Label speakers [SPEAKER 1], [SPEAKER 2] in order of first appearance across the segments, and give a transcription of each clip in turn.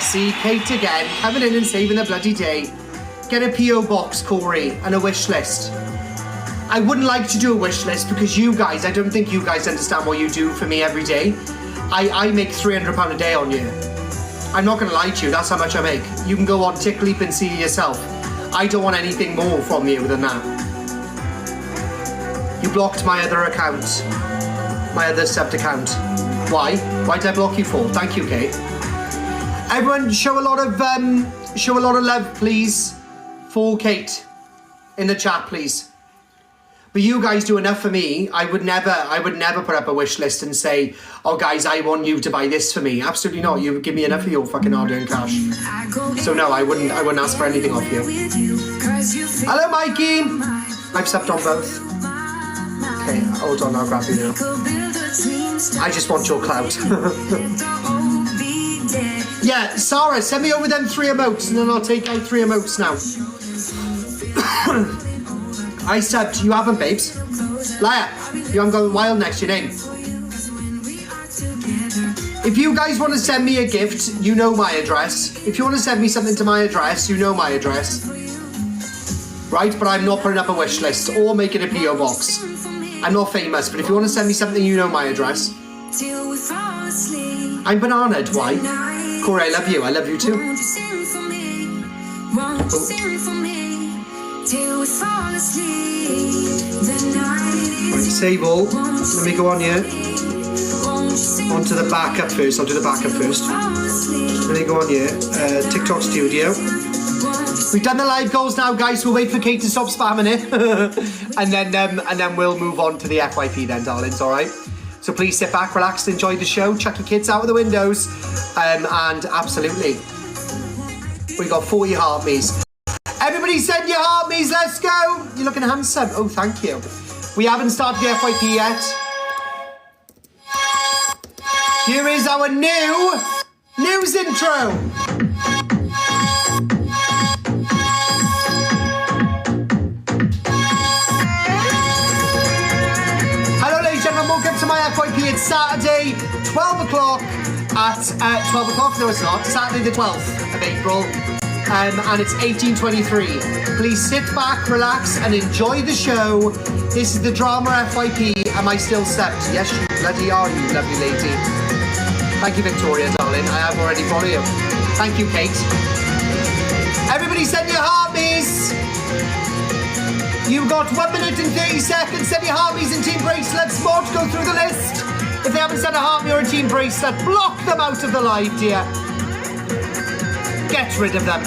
[SPEAKER 1] see, Kate again, coming in and saving the bloody day. Get a P.O. box, Corie, and a wish list. I wouldn't like to do a wish list because you guys, I don't think you guys understand what you do for me every day. I make £300 a day on you. I'm not going to lie to you, that's how much I make. You can go on TickLeap and see yourself. I don't want anything more from you than that. You blocked my other account. My other subbed account. Why? Why did I block you for? Thank you, Kate. Everyone, show a lot of love, please, for Kate in the chat, please. But you guys do enough for me. I would never put up a wish list and say, oh guys, I want you to buy this for me. Absolutely not. You give me enough of your fucking hard-earned cash. So no, I wouldn't ask for anything off you. Hello, Mikey. I've subbed on both. Okay, hold on, I'll grab you now. I just want your clout. Yeah, Sarah, send me over them 3 emotes and then I'll take out 3 emotes now. I subbed, you haven't, babes. Liar, you haven't got Wild next to your name. If you guys want to send me a gift, you know my address. If you want to send me something to my address, you know my address. Right, but I'm not putting up a wish list or making a P.O. box. I'm not famous, but if you want to send me something, you know my address. I'm bananaed, why? Corie, I love you. I love you too. Right, save all. Let me go on here. On to the backup first. I'll do the backup first. Let me go on here. TikTok Studio. We've done the live goals now, guys. We'll wait for Kate to stop spamming it. and then we'll move on to the FYP then, darlings, alright? So please sit back, relax, enjoy the show, chuck your kids out of the windows. And absolutely. We got 40 heartbeats. Everybody send your heartbeats, let's go! You're looking handsome. Oh, thank you. We haven't started the FYP yet. Here is our new news intro. Welcome to my FYP. It's Saturday, 12 o'clock at 12 o'clock. No, it's not. Saturday the 12th of April, and it's 18:23. Please sit back, relax, and enjoy the show. This is the drama FYP. Am I still stepped? Yes, you bloody are, you lovely lady. Thank you, Victoria, darling. I have already followed you. Thank you, Kate. Everybody, send your heartbeats. You've got 1 minute and 30 seconds. Send your heartbeats and team bracelets. Mod, go through the list. If they haven't sent a heartbeat or a team bracelet, block them out of the live, dear. Get rid of them.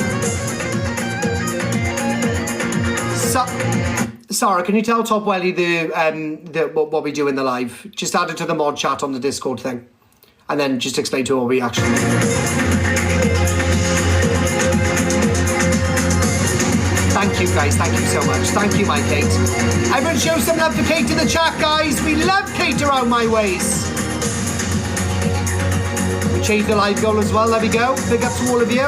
[SPEAKER 1] Sarah, can you tell Top Welly what we do in the live? Just add it to the mod chat on the Discord thing. And then just explain to her what we actually do. Thank you, guys. Thank you so much. Thank you, my Kate. Everyone show some love for Kate in the chat, guys. We love Kate around my ways. We changed the live goal as well. There we go. Big up to all of you.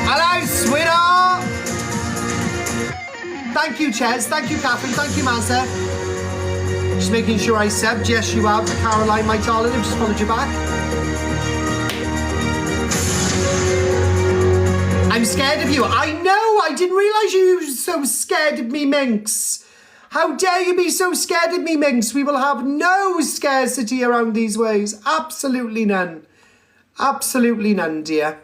[SPEAKER 1] Hello, sweetheart. Thank you, Ches. Thank you, Catherine. Thank you, Mazda. Just making sure I subbed. Yes, you have. Caroline, my darling. I've just followed you back. I'm scared of you. I know. I didn't realise you were so scared of me, Minx. How dare you be so scared of me, Minx? We will have no scarcity around these ways. Absolutely none. Absolutely none, dear.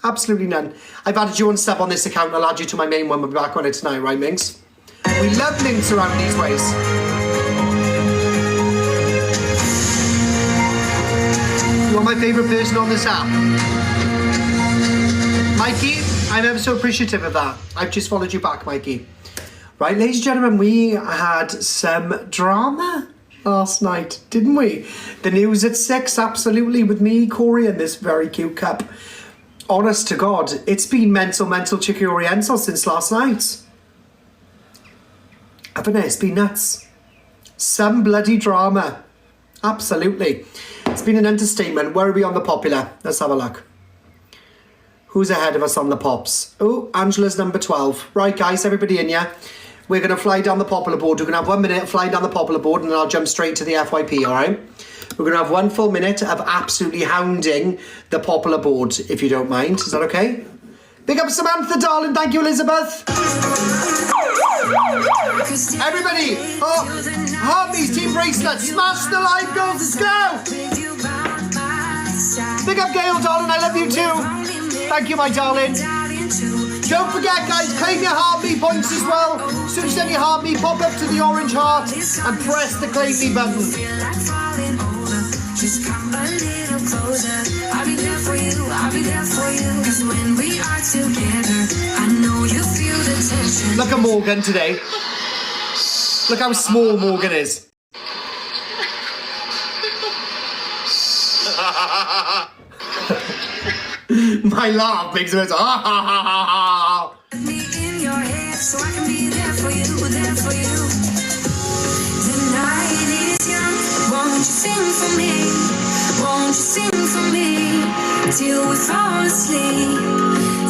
[SPEAKER 1] Absolutely none. I've added you on sub on this account. I'll add you to my main one. We'll be back on it tonight, right, Minx? We love Minx around these ways. You are my favourite person on this app. Mikey, I'm ever so appreciative of that. I've just followed you back, Mikey. Right, ladies and gentlemen, we had some drama last night, didn't we? The news at 6, absolutely, with me, Corie, and this very cute cup. Honest to God, it's been mental chicky oriental since last night. Haven't it? It's been nuts. Some bloody drama. Absolutely. It's been an understatement. Where are we on the popular? Let's have a look. Who's ahead of us on the pops? Oh, Angela's number 12. Right, guys, everybody in here. we're going to fly down the popular board. We're going to have 1 minute, fly down the popular board, and then I'll jump straight to the FYP, all right? We're going to have 1 full minute of absolutely hounding the popular board, if you don't mind. Is that okay? Big up Samantha, darling. Thank you, Elizabeth. Everybody, Hartley's team bracelet. Smash the live goals. Let's go. Big up Gail, darling. I love you too. Thank you, my darling. Don't forget, guys, claim your Heart Me points as well. As soon as you send your Heart Me, pop up to the orange heart and press the Claim Me button. Just come a little closer. I'll be there for you, I'll be there for you. Cause when we are together, I know you feel the tension. Look at Morgan today. Look how small Morgan is. My laugh makes it me in your head so I can be there for you, there for you. Tonight is young, won't you sing for me? Won't you sing for me till we fall asleep?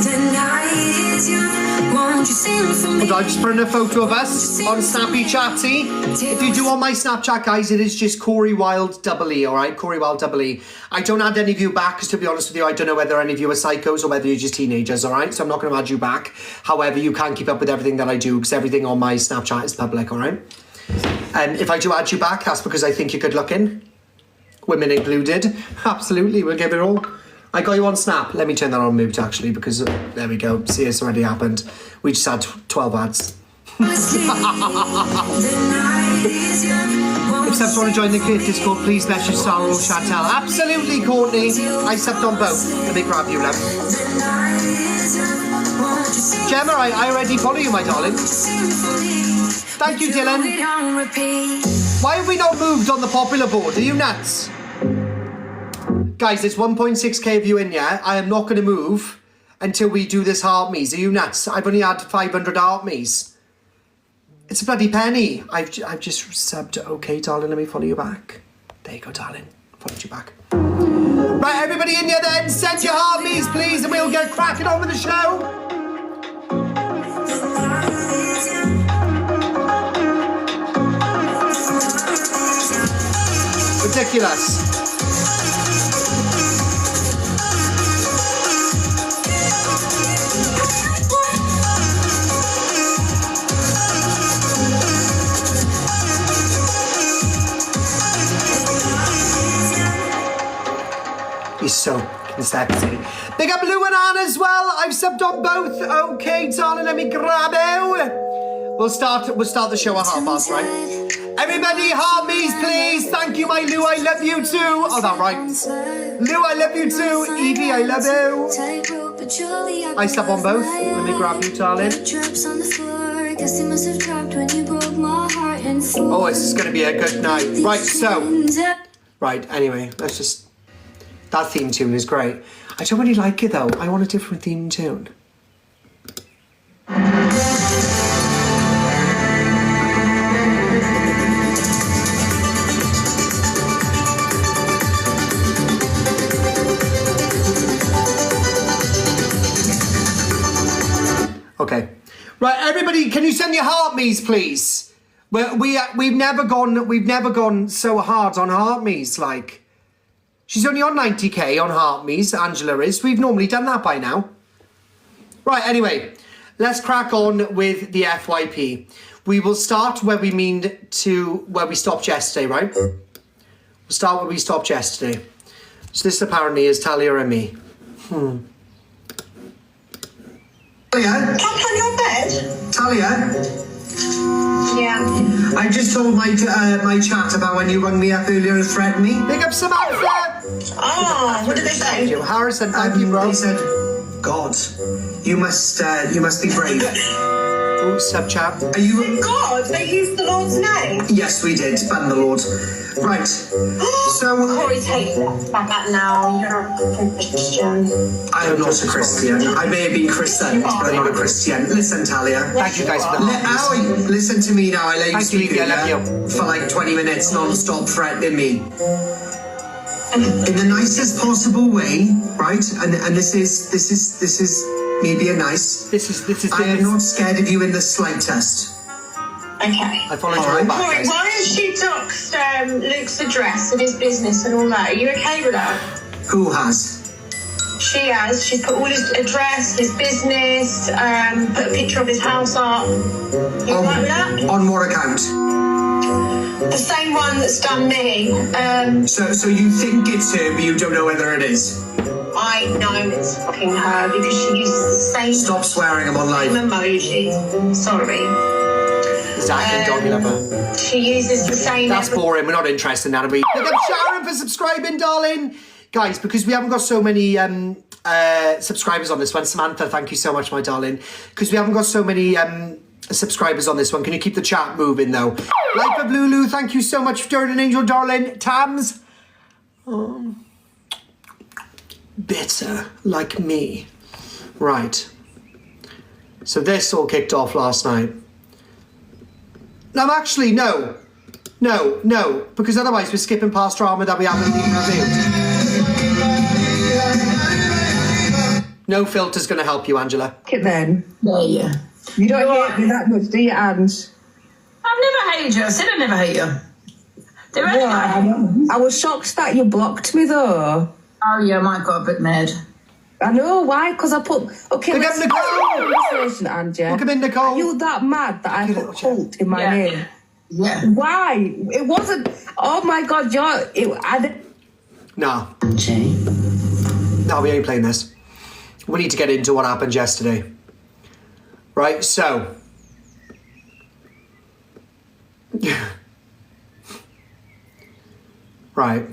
[SPEAKER 1] Tonight is young, won't you sing for me? I just put in a photo of us on Snappy Chatty. If you do on my Snapchat, guys, it is just Corie Wilde double E, alright? Corie Wilde double E. I don't add any of you back, because to be honest with you, I don't know whether any of you are psychos or whether you're just teenagers, alright? So I'm not going to add you back. However, you can keep up with everything that I do, because everything on my Snapchat is public, alright? And if I do add you back, that's because I think you're good looking. Women included. Absolutely, we'll give it all. I got you on Snap. Let me turn that on mute, actually, because there we go. See, it's already happened. We just had 12 ads. If subs want to join the Kit Discord, please message Sarah or Chantal. Absolutely, Courtney. I subbed on both. Let me grab you, love. Gemma, I already follow you, my darling. Thank you, Dylan. Why have we not moved on the popular board? Are you nuts? Guys, there's 1.6k of you in, yeah? I am not going to move until we do this Heart Me's. Are you nuts? I've only had 500 Heart Me's. It's a bloody penny. I've just subbed. Okay, darling, let me follow you back. There you go, darling. Followed you back. Right, everybody in here then. Send your Heart Me's, please, and we'll get cracking on with the show. Ridiculous. He's so sexy. Big up Lou and Anne as well. I've subbed on both. Okay, darling, let me grab you. We'll start the show at past, right? Everybody, Heart Me's, please. Thank you, my Lou. I love you too. Oh, that rhymes. Lou, I love you too. Evie, I love you. I sub on both. Let me grab you, darling. Oh, this is going to be a good night. Right, so. Right, anyway, let's just. That theme tune is great. I don't really like it though. I want a different theme tune. Okay. Right, everybody, can you send your Heart Me's, please? We've never gone so hard on Heart Me's, like. She's only on 90k on Heart Me's, Angela is. We've normally done that by now. Right, anyway, let's crack on with the FYP. We will start where we stopped yesterday, right? We'll start where we stopped yesterday. So this apparently is Talia and me. Talia?
[SPEAKER 2] Jump on your bed?
[SPEAKER 1] Talia?
[SPEAKER 2] Yeah.
[SPEAKER 1] I just told my chat about when you rang me up earlier and threatened me. Pick up Samantha!
[SPEAKER 2] Oh, what did they say?
[SPEAKER 1] Thank you. Harrison, thank you, bro. They said, God, you must be brave. Oh, sub chat. Are you...
[SPEAKER 2] God, they used the Lord's name?
[SPEAKER 1] Yes, we did. Ban the Lord. Right. So...
[SPEAKER 2] Corey, take that now. You're a Christian.
[SPEAKER 1] I am not a Christian. I may have been christened, but I'm not a Christian. Listen, Talia. Thank you guys for the listen to me now. I let you speak for like 20 minutes non-stop threatening me. In the nicest possible way, right? And this is me being nice. This is. I am not scared of you in the slightest.
[SPEAKER 2] Okay.
[SPEAKER 1] I followed her back,
[SPEAKER 2] Corie,
[SPEAKER 1] guys.
[SPEAKER 2] why has she doxed Luke's address and his business and all that? Are you okay with that?
[SPEAKER 3] Who has?
[SPEAKER 2] She has. She's put all his address, his business, put a picture of his house up. You all right with that?
[SPEAKER 3] On what account?
[SPEAKER 2] The same one that's done me.
[SPEAKER 3] So you think it's her, but you don't know whether it is?
[SPEAKER 2] I know it's fucking her because she uses the same
[SPEAKER 3] Stop swearing, I'm on live.
[SPEAKER 2] emoji. Sorry.
[SPEAKER 1] Exactly, doggy lover.
[SPEAKER 2] She uses the same.
[SPEAKER 1] That's boring. We're not interested in that, are we? Pick up Sharon for subscribing, darling. Guys, because we haven't got so many subscribers on this one. Samantha, thank you so much, my darling. Because we haven't got so many subscribers on this one. Can you keep the chat moving, though? Life of Lulu, thank you so much for doing an angel, darling. Tams. Bitter, like me. Right. So this all kicked off last night. No, actually, no. No, because otherwise we're skipping past drama that we haven't even revealed. No filter's going to help you, Angela.
[SPEAKER 4] It then.
[SPEAKER 5] Yeah.
[SPEAKER 4] You don't hate me that much, do you, Ange?
[SPEAKER 5] I've never hated you. I said I never hate you. There are
[SPEAKER 4] I was shocked that you blocked me, though.
[SPEAKER 5] Oh, yeah, I might got a bit mad.
[SPEAKER 4] I know, why? Because I put... Okay,
[SPEAKER 1] Look
[SPEAKER 4] let's
[SPEAKER 1] at Nicole.
[SPEAKER 4] have a conversation, Ange.
[SPEAKER 1] Look at Nicole.
[SPEAKER 4] Are you that mad that I
[SPEAKER 1] Look at
[SPEAKER 4] put
[SPEAKER 1] it,
[SPEAKER 4] cult in my name?
[SPEAKER 5] Yeah.
[SPEAKER 4] Why? It wasn't... Oh, my God,
[SPEAKER 1] No, we ain't playing this. We need to get into what happened yesterday. Right, so... right.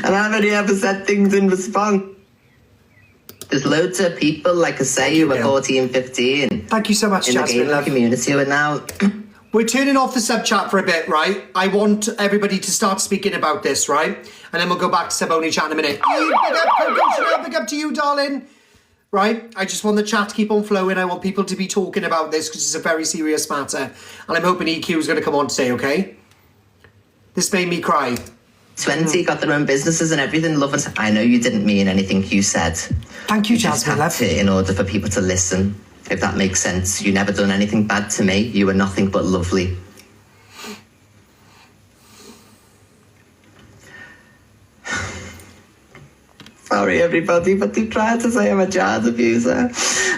[SPEAKER 6] And I've only ever said things in response. There's loads of people, like I say, who were 14, 15.
[SPEAKER 1] Thank you so much,
[SPEAKER 6] in the
[SPEAKER 1] Jasmine,
[SPEAKER 6] gaming
[SPEAKER 1] love.
[SPEAKER 6] community, and now...
[SPEAKER 1] We're turning off the sub chat for a bit, right? I want everybody to start speaking about this, right? And then we'll go back to sub only chat in a minute. Eve, big up, Coco Chanel, big up to you, darling. Right? I just want the chat to keep on flowing. I want people to be talking about this because it's a very serious matter. And I'm hoping EQ is going to come on today, okay? This made me cry.
[SPEAKER 6] 20, got their own businesses and everything, love it. I know you didn't mean anything you said.
[SPEAKER 1] Thank you,
[SPEAKER 6] You just
[SPEAKER 1] Jasmine,
[SPEAKER 6] had
[SPEAKER 1] love.
[SPEAKER 6] to in order for people to listen, if that makes sense. You never done anything bad to me. You were nothing but lovely. Sorry, everybody, but they tried to say I'm a child abuser.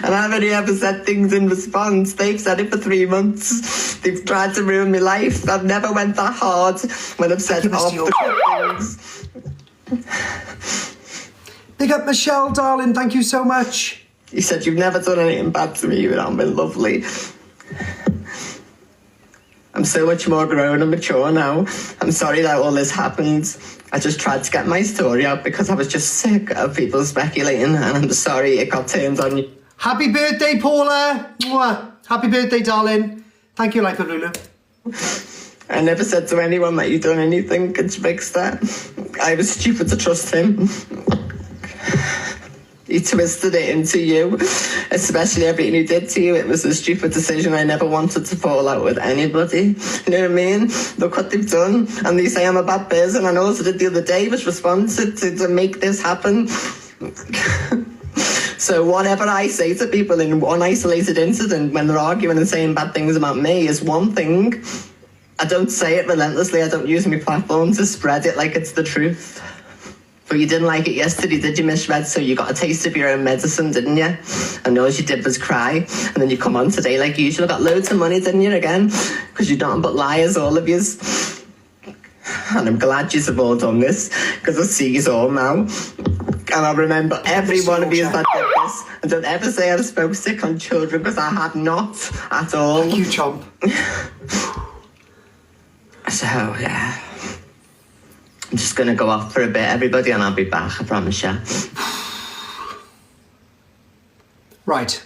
[SPEAKER 6] And I've only ever said things in response. They've said it for 3 months. They've tried to ruin my life. I've never went that hard when I've said off the things.
[SPEAKER 1] Big up Michelle, darling. Thank you so much.
[SPEAKER 6] You said you've never done anything bad to me. You've been lovely. I'm so much more grown and mature now. I'm sorry that all this happened. I just tried to get my story out because I was just sick of people speculating, and I'm sorry it got turned on you.
[SPEAKER 1] Happy birthday, Paula. Mwah. Happy birthday, darling. Thank you, Life of Lulu.
[SPEAKER 6] I never said to anyone that you'd done anything to fix that. I was stupid to trust him. He twisted it into you, especially everything he did to you. It was a stupid decision. I never wanted to fall out with anybody. You know what I mean? Look what they've done. And they say I'm a bad person. And also did the other day was responsive to make this happen. So whatever I say to people in one isolated incident when they're arguing and saying bad things about me is one thing. I don't say it relentlessly. I don't use my platform to spread it like it's the truth. But you didn't like it yesterday, did you, Miss Red? So you got a taste of your own medicine, didn't you? And all you did was cry. And then you come on today like usual. Got loads of money, didn't you, again? Because you're nothing but liars, all of yous. And I'm glad you've all done this, because I see you all now. And I remember every one of you that did this. And don't ever say I spoke sick on children, because I have not at all.
[SPEAKER 1] Thank you, Chomp.
[SPEAKER 6] So, yeah. I'm just going to go off for a bit, everybody, and I'll be back, I promise you.
[SPEAKER 1] Right.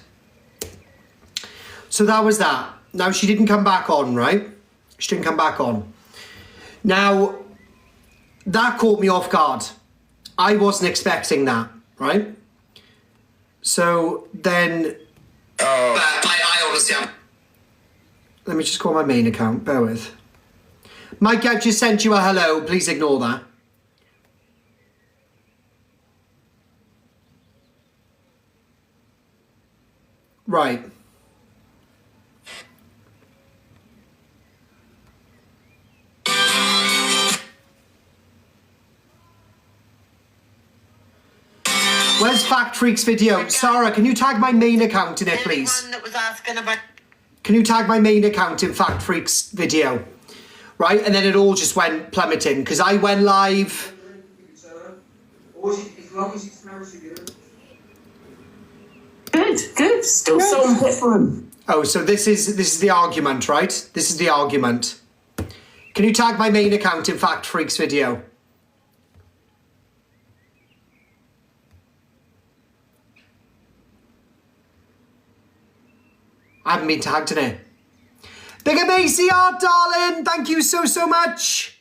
[SPEAKER 1] So that was that. Now, she didn't come back on, right? She didn't come back on. Now, that caught me off guard. I wasn't expecting that, right? So then... I honestly am... Let me just call my main account, bear with. Mike, I've just sent you a hello. Please ignore that. Right. Where's Fact Freak's video? Sarah, can you tag my main account in it, please?
[SPEAKER 6] Anyone that was asking about...
[SPEAKER 1] Can you tag my main account in Fact Freak's video? Right, and then it all just went plummeting because I went live.
[SPEAKER 5] Good. Still so different.
[SPEAKER 1] Oh, so this is the argument, right? This is the argument. Can you tag my main account in Fact Freak's video? I haven't been tagged in it. Big up ACR, darling. Thank you so much.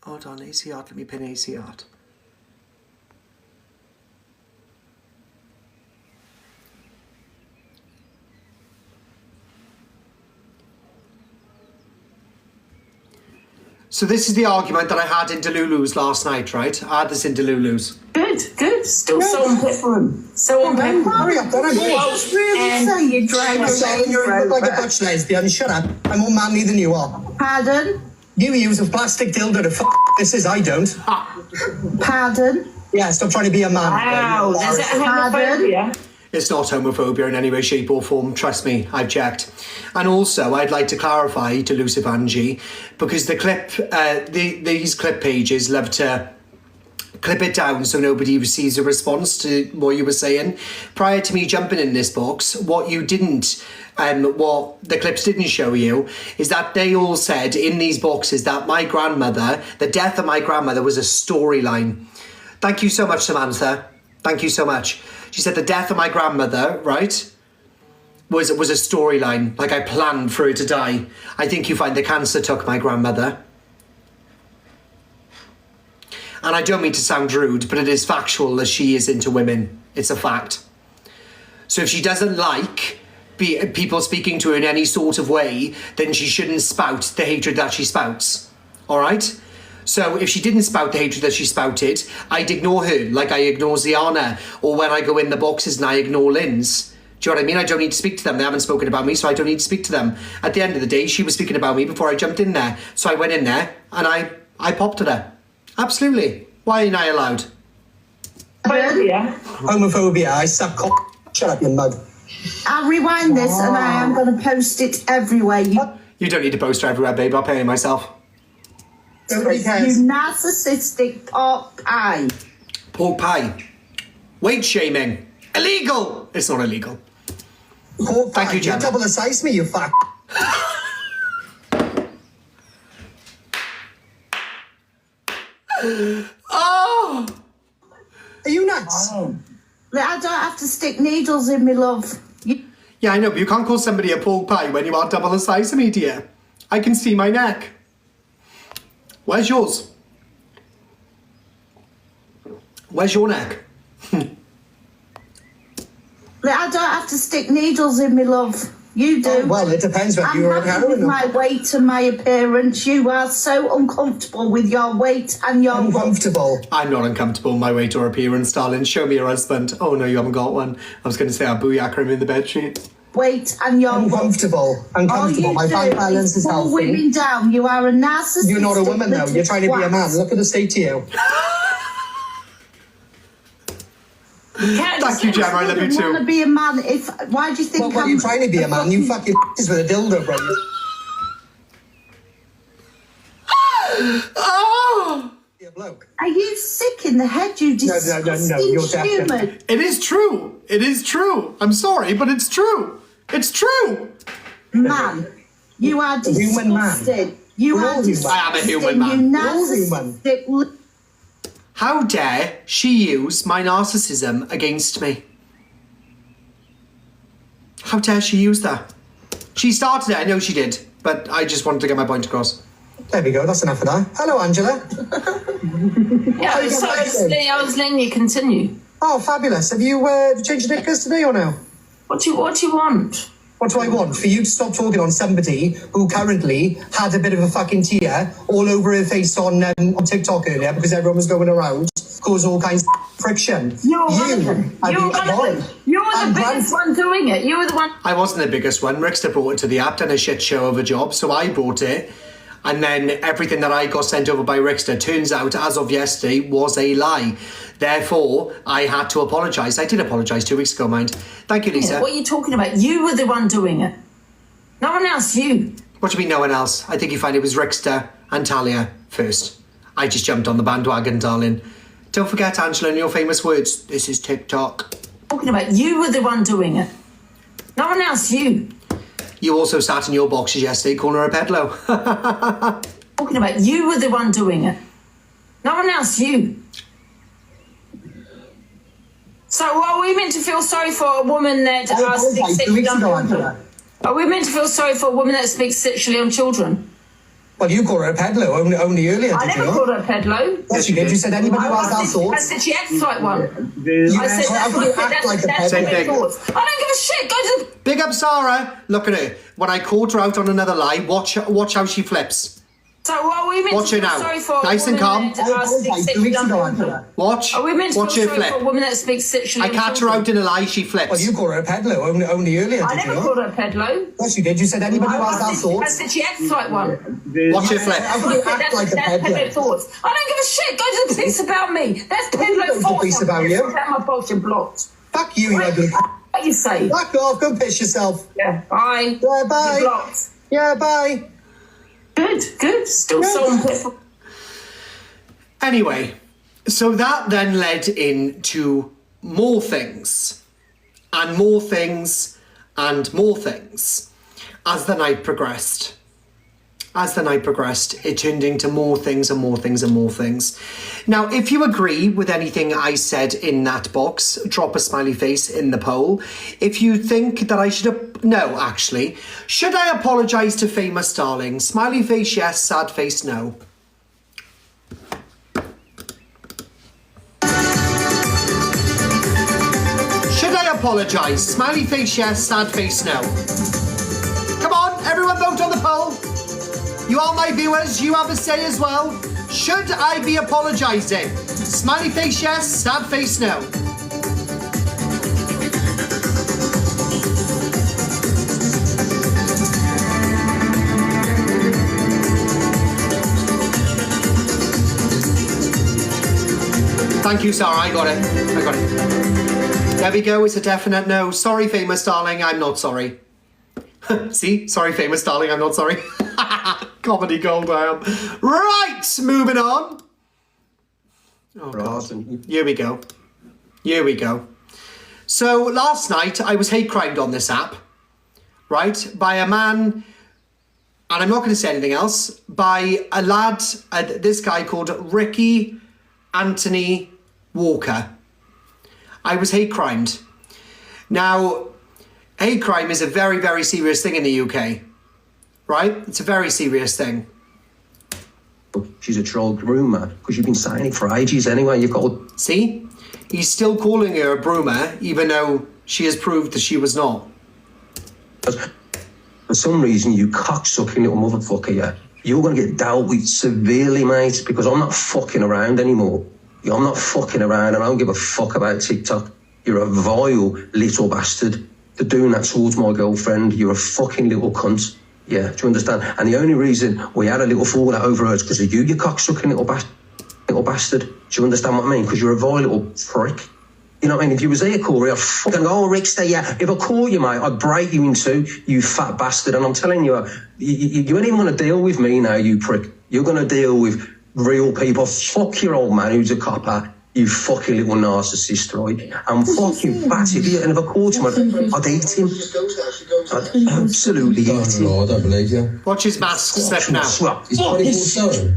[SPEAKER 1] Hold on, ACR. Let me pin ACR. So this is the argument that I had in Delulu's last night, right? I had this in Delulu's.
[SPEAKER 5] Good. Still so different. So
[SPEAKER 3] Hurry up, then.
[SPEAKER 4] You drag
[SPEAKER 3] I'm saying you look like a butch lesbian. Shut up. I'm more manly than you are.
[SPEAKER 4] Pardon?
[SPEAKER 3] You use a plastic dildo to this is, I don't.
[SPEAKER 4] Pardon?
[SPEAKER 3] Yeah, stop trying to be a man.
[SPEAKER 5] wow, there's a homophobia.
[SPEAKER 1] It's not homophobia in any way, shape or form. Trust me, I've checked. And also, I'd like to clarify to Lucifer Angie, because the clip, these clip pages love to clip it down so nobody receives a response to what you were saying. Prior to me jumping in this box, what you didn't, what the clips didn't show you, is that they all said in these boxes that my grandmother, the death of my grandmother was a storyline. Thank you so much, Samantha. Thank you so much. She said the death of my grandmother, right, was a storyline. Like I planned for her to die. I think you find the cancer took my grandmother. And I don't mean to sound rude, but it is factual that she is into women. It's a fact. So if she doesn't like people speaking to her in any sort of way, then she shouldn't spout the hatred that she spouts. All right? So if she didn't spout the hatred that she spouted, I'd ignore her like I ignore Ziana, or when I go in the boxes and I ignore Lynn's. Do you know what I mean? I don't need to speak to them. They haven't spoken about me, so I don't need to speak to them. At the end of the day, she was speaking about me before I jumped in there. So I went in there and I popped at her. Absolutely. Why ain't I allowed?
[SPEAKER 3] Homophobia, I suck cock. Shut up, you mug.
[SPEAKER 4] I'll rewind this and I am going to post it everywhere.
[SPEAKER 1] You don't need to post her everywhere, babe. I'll pay it myself.
[SPEAKER 3] Nobody cares.
[SPEAKER 4] You narcissistic pork pie.
[SPEAKER 1] Pork pie. Weight shaming. Illegal. It's not illegal.
[SPEAKER 3] Pork
[SPEAKER 1] Thank
[SPEAKER 3] pie.
[SPEAKER 1] you, Gemma.
[SPEAKER 3] Double the size me, you fuck.
[SPEAKER 1] Oh!
[SPEAKER 3] Are you nuts?
[SPEAKER 4] I don't have to stick needles in me, love.
[SPEAKER 1] Yeah, I know, but you can't call somebody a pork pie when you are double the size of me, dear. I can see my neck. Where's yours? Where's your neck?
[SPEAKER 4] I don't have to stick needles in me, love. You do.
[SPEAKER 3] Oh, well, it depends whether
[SPEAKER 4] I'm
[SPEAKER 3] you're on
[SPEAKER 4] happy with
[SPEAKER 3] heroin.
[SPEAKER 4] my weight and my appearance. You are so uncomfortable with your weight and your
[SPEAKER 3] Uncomfortable.
[SPEAKER 1] I'm not uncomfortable in my weight or appearance, darling. Show me your husband. Oh, no, you haven't got one. I was going to say I'll booyaka him in the bedsheet.
[SPEAKER 4] weight and your
[SPEAKER 3] Uncomfortable. Uncomfortable. My bank balance is
[SPEAKER 4] pull
[SPEAKER 3] healthy.
[SPEAKER 4] women down. You are a narcissist.
[SPEAKER 3] You're not a woman, though. You're trying to be a man. Look at the state to you.
[SPEAKER 1] Thank you, Gemma. I love you
[SPEAKER 4] I want to
[SPEAKER 1] too.
[SPEAKER 4] be a man. Why do you think
[SPEAKER 3] Well,
[SPEAKER 4] I'm...
[SPEAKER 3] you're trying to be a man. You fucking is with a dildo, bro.
[SPEAKER 1] Oh!
[SPEAKER 3] Be a bloke.
[SPEAKER 4] Are you sick in the head, you disgusting
[SPEAKER 3] you're definitely-
[SPEAKER 4] human?
[SPEAKER 1] It is true. It is true. I'm sorry, but it's true. It's true.
[SPEAKER 4] Man, you are
[SPEAKER 3] human man.
[SPEAKER 4] disgusting. You
[SPEAKER 3] We're
[SPEAKER 4] are
[SPEAKER 3] all human.
[SPEAKER 4] disgusting.
[SPEAKER 1] I am a human man.
[SPEAKER 4] You
[SPEAKER 3] We're all human.
[SPEAKER 4] narcissistic...
[SPEAKER 1] How dare she use my narcissism against me? How dare she use that? She started it, I know she did, but I just wanted to get my point across.
[SPEAKER 3] There we go. That's enough of that. Hello, Angela.
[SPEAKER 5] Yeah, I was letting you continue.
[SPEAKER 3] Oh, fabulous. Have you changed your knickers today or no?
[SPEAKER 5] What do you want?
[SPEAKER 3] What do I want? For you to stop talking on somebody who currently had a bit of a fucking tear all over her face on TikTok earlier because everyone was going around
[SPEAKER 1] cause all kinds of friction.
[SPEAKER 5] You're the biggest one doing it. You were the one.
[SPEAKER 1] I wasn't the biggest one. Rickster brought it to the app, done a shit show of a job, so I brought it. And then everything that I got sent over by Rickster turns out, as of yesterday, was a lie. Therefore, I had to apologise. I did apologise 2 weeks ago, mind. Thank you, Lisa.
[SPEAKER 5] What are you talking about? You were the one doing it. No one else, you.
[SPEAKER 1] What do you mean no one else? I think you find it was Rickster and Talia first. I just jumped on the bandwagon, darling. Don't forget, Angela, and your famous words. This is TikTok.
[SPEAKER 5] Talking about you were the one doing it. No one else, you.
[SPEAKER 1] You also sat in your boxes yesterday calling her a pedalo.
[SPEAKER 5] Talking about you were the one doing it. No one else, you. So are we meant to feel sorry for a woman that speaks sexually on children? Are we meant to feel sorry for a woman that speaks sexually on children?
[SPEAKER 7] Well, you called her a pedalo only earlier,
[SPEAKER 5] I never called her a pedalo.
[SPEAKER 7] Yes, you did. You said anybody who has that thought.
[SPEAKER 5] I said she acts like one.
[SPEAKER 7] I said
[SPEAKER 5] that's my thoughts. I don't give a shit. Go to the...
[SPEAKER 1] Big up Sarah. Look at her. When I called her out on another lie, watch how she flips.
[SPEAKER 5] So are we meant
[SPEAKER 1] Watch
[SPEAKER 5] to
[SPEAKER 1] her
[SPEAKER 5] feel
[SPEAKER 1] now.
[SPEAKER 5] sorry for
[SPEAKER 1] Nice
[SPEAKER 5] a
[SPEAKER 1] and
[SPEAKER 5] woman
[SPEAKER 1] calm.
[SPEAKER 5] that speaks sexually on children?
[SPEAKER 1] Watch.
[SPEAKER 5] Are we meant to
[SPEAKER 1] Watch
[SPEAKER 5] feel
[SPEAKER 1] her
[SPEAKER 5] sorry for a
[SPEAKER 1] flip.
[SPEAKER 5] woman that speaks sexually
[SPEAKER 1] I
[SPEAKER 5] on
[SPEAKER 1] catch her
[SPEAKER 5] children?
[SPEAKER 1] out in a lie, she flips.
[SPEAKER 7] Well, you called her a pedalo only earlier,
[SPEAKER 5] I
[SPEAKER 7] did
[SPEAKER 5] never
[SPEAKER 7] you?
[SPEAKER 5] called her a pedalo.
[SPEAKER 7] Yes, you did. You said anybody who has that
[SPEAKER 5] I
[SPEAKER 7] thought.
[SPEAKER 5] said she acts like one.
[SPEAKER 1] Watch her flip.
[SPEAKER 7] How can you act like a
[SPEAKER 5] That's pedalo
[SPEAKER 7] pedalo?
[SPEAKER 5] thoughts. I don't give a shit. Go to the police about me. That's pedalo
[SPEAKER 7] Go to the
[SPEAKER 5] thoughts.
[SPEAKER 7] police about you.
[SPEAKER 5] My box and blocked.
[SPEAKER 7] Fuck you, you ugly.
[SPEAKER 5] What you say?
[SPEAKER 7] Fuck off. Go piss yourself.
[SPEAKER 5] Yeah, bye.
[SPEAKER 7] Yeah, bye.
[SPEAKER 5] You're blocked.
[SPEAKER 7] Yeah, bye.
[SPEAKER 5] Good. Still so
[SPEAKER 1] Anyway, so that then led into more things, and more things, and more things. As the night progressed, it turned into more things and more things and more things. Now, if you agree with anything I said in that box, drop a smiley face in the poll. If you think that I should... No, actually. Should I apologise to famous darling? Smiley face yes, sad face no. Should I apologise? Smiley face yes, sad face no. Come on, everyone vote on the poll. You are my viewers, you have a say as well. Should I be apologising? Smiley face yes, sad face no. Thank you, Sarah, I got it. There we go, it's a definite no. Sorry, famous darling, I'm not sorry. See? Sorry, famous darling, I'm not sorry. Comedy gold I am. Right, moving on. Oh, God. Here we go. So, last night, I was hate crimed on this app, right? By a man, and I'm not going to say anything else, by a lad, this guy called Ricky Anthony Walker. I was hate crimed. Now, hate crime is a very, very serious thing in the UK, right? It's a very serious thing.
[SPEAKER 8] She's a troll groomer because you've been signing for ages anyway. You've got...
[SPEAKER 1] See? He's still calling her a broomer, even though she has proved that she was not.
[SPEAKER 8] For some reason, you cocksucking little motherfucker, you're going to get dealt with severely, mate, because I'm not fucking around anymore. I'm not fucking around and I don't give a fuck about TikTok. You're a vile little bastard. For doing that towards my girlfriend, you're a fucking little cunt. Yeah, do you understand? And the only reason we had a little fallout over her is because of you cocksucking little bastard. Do you understand what I mean? Because you're a vile little prick. You know what I mean? If you was here, Corie, I'd fucking go, oh, Rickster, yeah. If I caught you, mate, I'd break you in two, you fat bastard. And I'm telling you, you ain't even going to deal with me now, you prick. You're going to deal with real people. Fuck your old man who's a copper. You fucking little narcissist, right? I'm fucking fat idiot. And if I caught him, I'd eat him. I'd absolutely eat him.
[SPEAKER 7] No, I don't believe you.
[SPEAKER 1] Watch his mask slip now.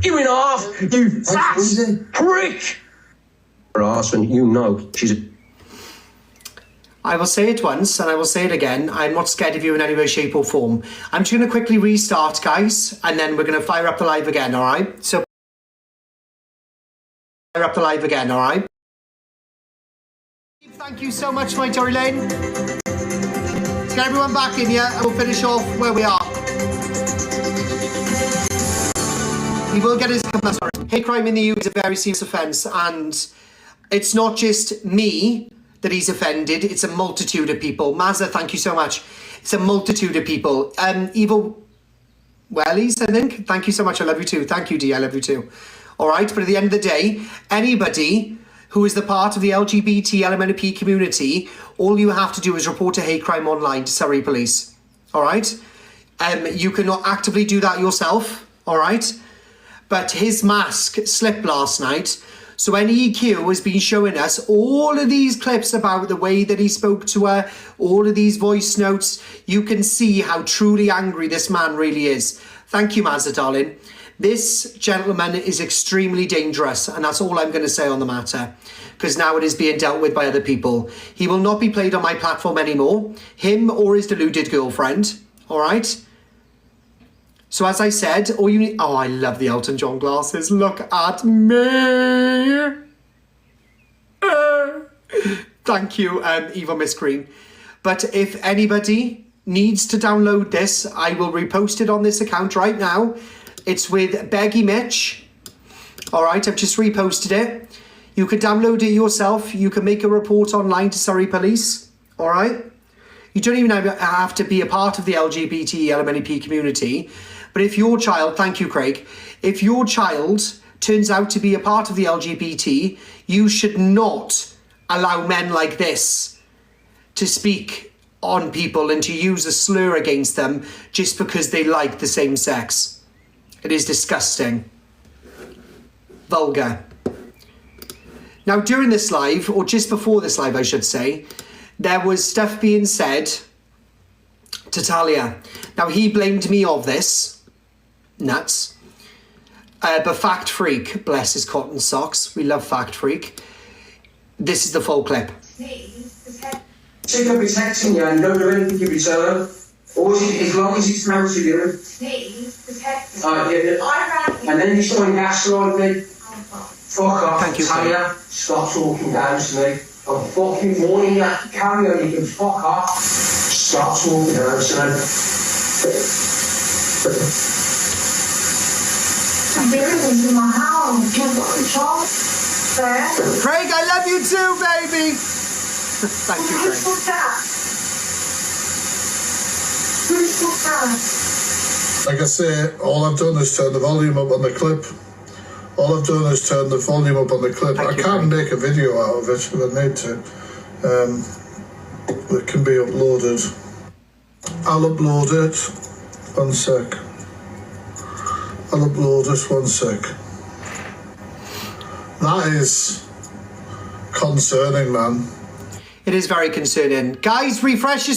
[SPEAKER 8] You in half, you fat prick! Her arse, and you know she's a...
[SPEAKER 1] I will say it once and I will say it again. I'm not scared of you in any way, shape or form. I'm just going to quickly restart, guys, and then we're going to fire up the live again, all right? So, fire up the live again, all right? Thank you so much, my Tory Lane. Let's get everyone back in here and we'll finish off where we are. He will get his... Hate crime in the UK is a very serious offence, and It's not just me that he's offended, it's a multitude of people. Mazza, thank you so much. It's a multitude of people. Evil Wellies, I think. Thank you so much. I love you too. Thank you, Dee. I love you too. All right. But at the end of the day, anybody who is the part of the LGBT LMNP community, all you have to do is report a hate crime online to Surrey Police. All right. You cannot actively do that yourself. All right. But his mask slipped last night. So NEQ has been showing us all of these clips about the way that he spoke to her, all of these voice notes. You can see how truly angry this man really is. Thank you, Mazza, darling. This gentleman is extremely dangerous, and that's all I'm going to say on the matter, because now it is being dealt with by other people. He will not be played on my platform anymore, him or his deluded girlfriend, all right? So as I said, all you need... Oh, I love the Elton John glasses. Look at me. Thank you, Evil Miss Green. But if anybody needs to download this, I will repost it on this account right now. It's with Beggy Mitch. All right, I've just reposted it. You can download it yourself. You can make a report online to Surrey Police. All right? You don't even have to be a part of the LGBT LMNP community. But if your child, thank you, Craig, if your child turns out to be a part of the LGBT, you should not allow men like this to speak on people and to use a slur against them just because they like the same sex. It is disgusting. Vulgar. Now, during this live, or just before this live, I should say, there was stuff being said to Talia. Now, he blamed me of this. Nuts. But Fact Freak, bless his cotton socks. We love Fact Freak. This is the full clip.
[SPEAKER 8] She could be texting you and don't do anything you be telling her. Or as long as it's nice to you. And then you start gaslighting me. Fuck off.
[SPEAKER 1] Thank you,
[SPEAKER 8] Talia. Stop talking down to me. I'm fucking warning you. Carry on, you can fuck off. Stop talking down to me.
[SPEAKER 2] Into my house.
[SPEAKER 1] Craig, I love you too, baby. Thank you, Craig.
[SPEAKER 9] Like I say, all I've done is turn the volume up on the clip. All I've done is turn the volume up on the clip. I can make a video out of it if I need to. It can be uploaded. I'll upload it. One sec. I'll upload it. One sec. That is concerning, man.
[SPEAKER 1] It is very concerning. Guys, refresh your...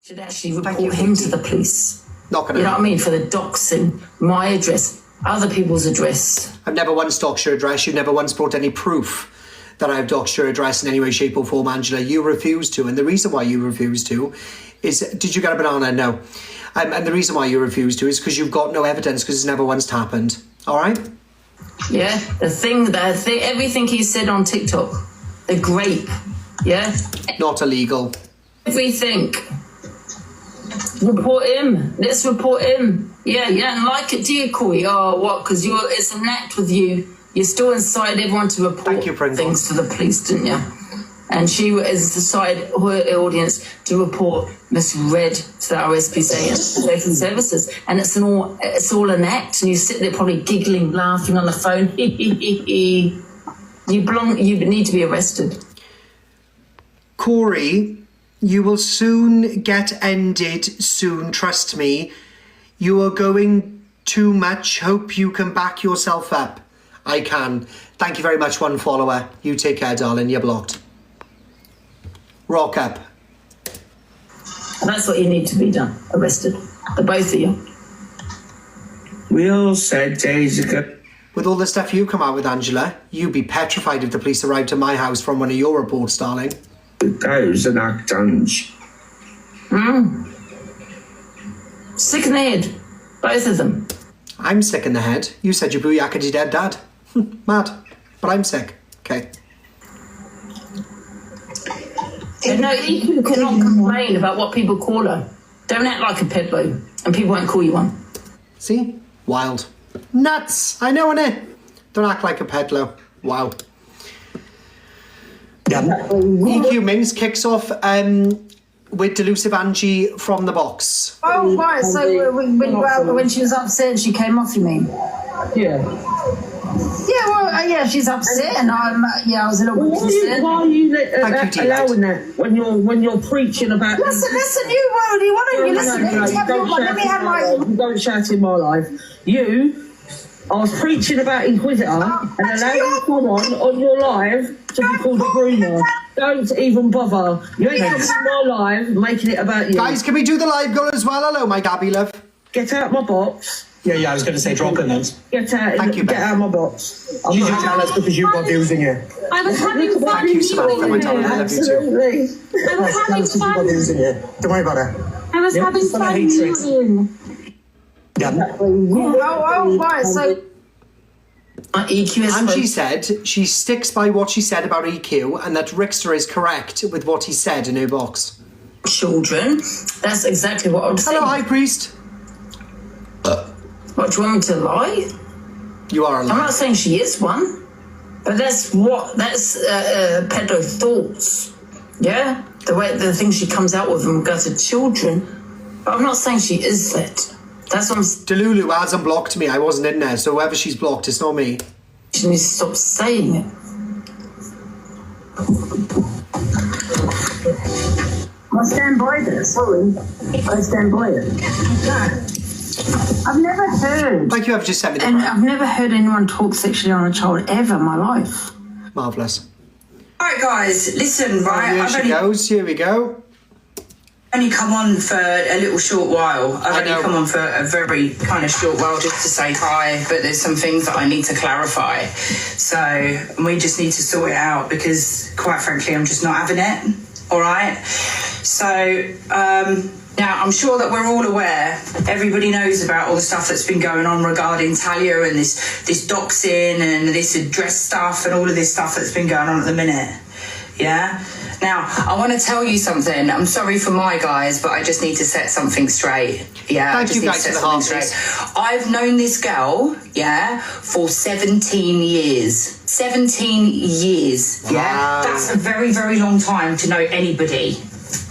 [SPEAKER 5] Should actually report him to the police.
[SPEAKER 1] Not gonna
[SPEAKER 5] You know what I
[SPEAKER 1] happen.
[SPEAKER 5] mean? For the doxing, my address, other people's address.
[SPEAKER 1] I've never once doxed your address. You never once brought any proof that I've doxed your address in any way, shape or form, Angela. You refused to. And the reason why you refused to is... Did you get a banana? No. And the reason why you refused to is because you've got no evidence, because it's never once happened. All right?
[SPEAKER 5] Yeah, the thing, everything he said on TikTok, the grape, yeah?
[SPEAKER 1] Not illegal.
[SPEAKER 5] Everything. Report him. Let's report him. Yeah, you don't like it, do you, Corie? Oh, what? Because it's an act with you. You still inside everyone to report things to the police, didn't you? And she has decided her audience to report Miss Red to the RSPCA and Social Services, and it's all an act. And you sit there probably giggling, laughing on the phone. You need to be arrested.
[SPEAKER 1] Corie, you will soon get ended. Soon, trust me. You are going too much. Hope you can back yourself up. I can. Thank you very much, one follower. You take care, darling. You're blocked. Rock up.
[SPEAKER 5] And that's what you need to be done. Arrested. The both of you.
[SPEAKER 3] We all said days ago.
[SPEAKER 1] With all the stuff you come out with, Angela, you'd be petrified if the police arrived at my house from one of your reports, darling.
[SPEAKER 3] That was an act, Ange.
[SPEAKER 5] Sick in the head. Both of them.
[SPEAKER 1] I'm sick in the head. You said you booyaked your dead dad. Mad. But I'm sick. Okay.
[SPEAKER 5] No, you cannot complain about what people call her. Don't act like a peddler, and people won't call you one.
[SPEAKER 1] See? Wild. Nuts! I know, innit? Don't act like a peddler. Wow. Yeah. EQ Mings kicks off with Delusive Angie from the box.
[SPEAKER 5] Oh, right. So when she was upset, she came off, you mean?
[SPEAKER 10] Yeah.
[SPEAKER 5] Yeah, well, yeah, she's upset, and I was a little bit concerned.
[SPEAKER 10] Why are you allowing that when you're preaching about?
[SPEAKER 5] Listen, you Rody, why don't you listen? Let me have my.
[SPEAKER 10] You don't shout in my life. I was preaching about Inquisitor and allowing someone on your live to be called a groomer. Don't even bother. You ain't coming on my live making it about you.
[SPEAKER 1] Guys, can we do the live goal as well? Hello, my Gabby love.
[SPEAKER 10] Get out my box.
[SPEAKER 3] Yeah, I was going to say drop in then.
[SPEAKER 10] Get out of my box.
[SPEAKER 3] You do tell us because you've got views in here.
[SPEAKER 11] I was having fun.
[SPEAKER 1] Thank you, Samantha, my darling. I love you too.
[SPEAKER 11] I was having fun.
[SPEAKER 3] Don't worry about it.
[SPEAKER 11] I was having fun.
[SPEAKER 3] Yeah.
[SPEAKER 5] Oh, right, so... EQ is...
[SPEAKER 1] And she said she sticks by what she said about EQ and that Rickster is correct with what he said in her box.
[SPEAKER 5] Children. That's exactly what I'm saying.
[SPEAKER 1] Hello, High Priest.
[SPEAKER 5] What, do you want me to lie?
[SPEAKER 1] You are a liar.
[SPEAKER 5] I'm not saying she is one, but that's pedo thoughts. Yeah? The thing she comes out with in regards to children. But I'm not saying she is that. That's what I'm saying.
[SPEAKER 1] Delulu hasn't blocked me. I wasn't in there, so whoever she's blocked, it's not me.
[SPEAKER 5] She needs to stop saying it.
[SPEAKER 4] I stand by this. Sorry. I stand by it. I've never heard.
[SPEAKER 1] Thank you, I've just sent me the
[SPEAKER 5] And
[SPEAKER 1] crap.
[SPEAKER 5] I've never heard anyone talk sexually on a child ever in my life.
[SPEAKER 1] Marvellous.
[SPEAKER 12] Alright guys, listen, right?
[SPEAKER 1] Here we go.
[SPEAKER 12] Only come on for a little short while. I've only come on for a very kind of short while just to say hi, but there's some things that I need to clarify. So we just need to sort it out because quite frankly, I'm just not having it. All right. So now I'm sure that we're all aware, everybody knows about all the stuff that's been going on regarding Talia and this doxing and this address stuff and all of this stuff that's been going on at the minute. Yeah. Now, I want to tell you something. I'm sorry for my guys, but I just need to set something straight. Yeah,
[SPEAKER 1] Thank you guys for the half.
[SPEAKER 12] I've known this girl, yeah, for 17 years. 17 years, yeah? That's a very, very long time to know anybody,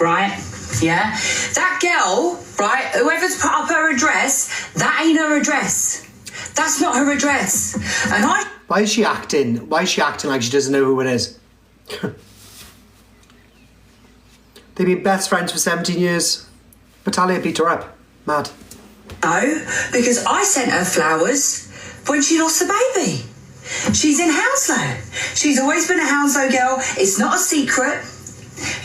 [SPEAKER 12] right? Yeah? That girl, right, whoever's put up her address, that ain't her address. That's not her address. And
[SPEAKER 1] Why is she acting? Why is she acting like she doesn't know who it is? They've been best friends for 17 years. But Talia beat her up. Mad.
[SPEAKER 12] No, because I sent her flowers when she lost the baby. She's in Hounslow. She's always been a Hounslow girl. It's not a secret.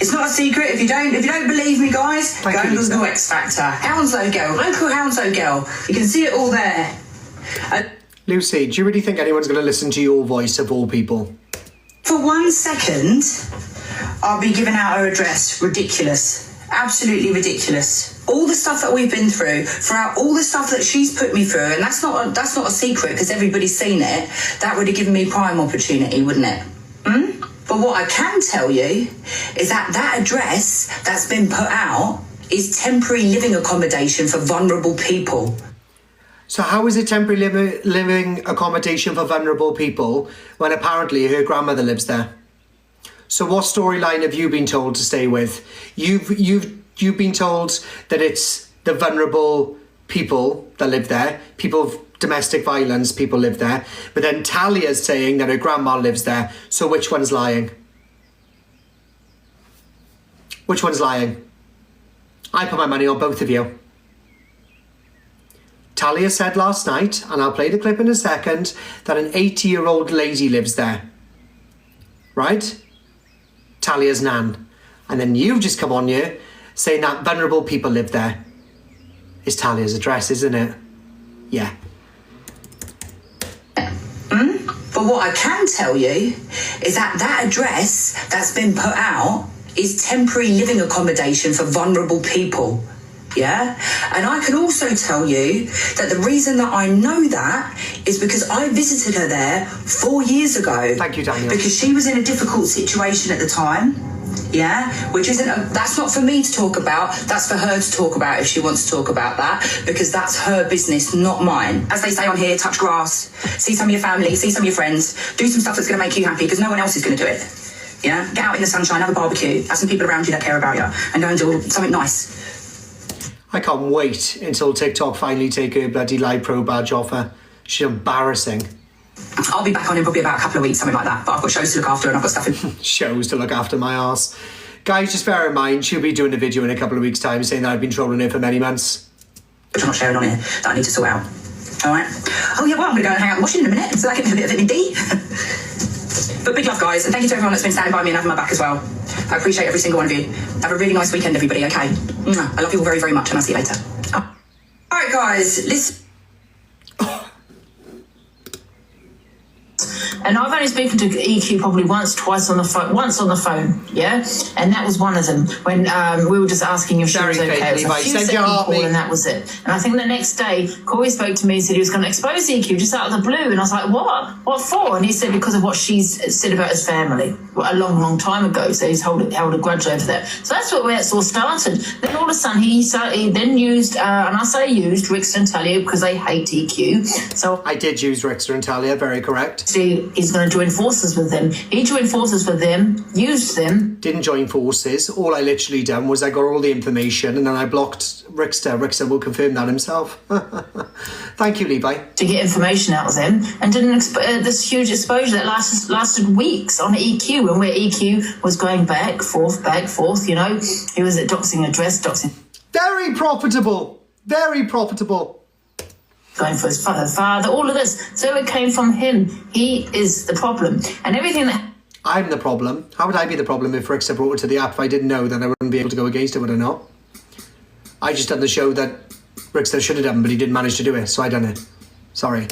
[SPEAKER 12] It's not a secret. If you don't believe me, guys, go and Google X Factor. Hounslow girl, local Hounslow girl. You can see it all there.
[SPEAKER 1] Lucy, do you really think anyone's going to listen to your voice of all people?
[SPEAKER 12] For 1 second, I'll be giving out her address. Ridiculous. Absolutely ridiculous. All the stuff that we've been through, throughout all the stuff that she's put me through, and that's not a secret because everybody's seen it, that would have given me prime opportunity, wouldn't it? But what I can tell you is that address that's been put out is temporary living accommodation for vulnerable people.
[SPEAKER 1] So how is it temporary living accommodation for vulnerable people when apparently her grandmother lives there? So what storyline have you been told to stay with? You've been told that it's the vulnerable people that live there, people of domestic violence, people live there, but then Talia's saying that her grandma lives there. So which one's lying? Which one's lying? I put my money on both of you. Talia said last night, and I'll play the clip in a second, that an 80-year-old lady lives there. Right? Talia's nan. And then you've just come on here saying that vulnerable people live there. It's Talia's address, isn't it? Yeah.
[SPEAKER 12] But what I can tell you is that address that's been put out is temporary living accommodation for vulnerable people. Yeah? And I can also tell you that the reason that I know that is because I visited her there 4 years ago.
[SPEAKER 1] Thank you, Daniel.
[SPEAKER 12] Because she was in a difficult situation at the time. Yeah, which isn't that's not for me to talk about. That's for her to talk about if she wants to talk about that, because that's her business, not mine. As they say on here, touch grass, see some of your family, see some of your friends, do some stuff that's going to make you happy, because no one else is going to do it. Yeah, get out in the sunshine, have a barbecue, have some people around you that care about you, and go and do something nice.
[SPEAKER 1] I can't wait until TikTok finally take her bloody live pro badge off her. She's embarrassing.
[SPEAKER 12] I'll be back on in probably about a couple of weeks, something like that. But I've got shows to look after and I've got stuff in.
[SPEAKER 1] Shows to look after, my arse. Guys, just bear in mind, she'll be doing a video in a couple of weeks' time saying that I've been trolling her for many months.
[SPEAKER 12] Which I'm not sharing on here, that I need to sort out. Alright? Oh yeah, well, I'm going to go and hang out and wash it in a minute, so I can have a bit of vitamin D. But big love, guys, and thank you to everyone that's been standing by me and having my back as well. I appreciate every single one of you. Have a really nice weekend, everybody, okay? I love you all very, very much, and I'll see you later. Oh. Alright, guys, listen.
[SPEAKER 5] And I've only spoken to EQ probably twice on the phone, yeah? And that was one of them, when we were just asking if she was okay. It was a few second call and that was it. And I think the next day, Corie spoke to me and said he was going to expose EQ just out of the blue. And I was like, what? What for? And he said because of what she's said about his family a long, long time ago. So he's held a grudge over that. So that's where it's all started. Then all of a sudden, he then used, and I say used, Rickster and Talia because they hate EQ. So
[SPEAKER 1] I did use Rickster and Talia, very correct.
[SPEAKER 5] See, he's going to join forces with them. He joined forces with them, used them.
[SPEAKER 1] Didn't join forces. All I literally done was I got all the information and then I blocked Rickster. Rickster will confirm that himself. Thank you, Levi.
[SPEAKER 5] To get information out of them and didn't this huge exposure that lasted weeks on EQ, and where EQ was going back, forth, you know. He was at doxing address, doxing.
[SPEAKER 1] Very profitable. Very profitable.
[SPEAKER 5] Going for his father, all of this. So it came from him. He is the problem. And everything that...
[SPEAKER 1] I'm the problem. How would I be the problem if Rickster brought it to the app if I didn't know that I wouldn't be able to go against it, would I not? I just done the show that Rickster should have done, but he didn't manage to do it, so I done it. Sorry.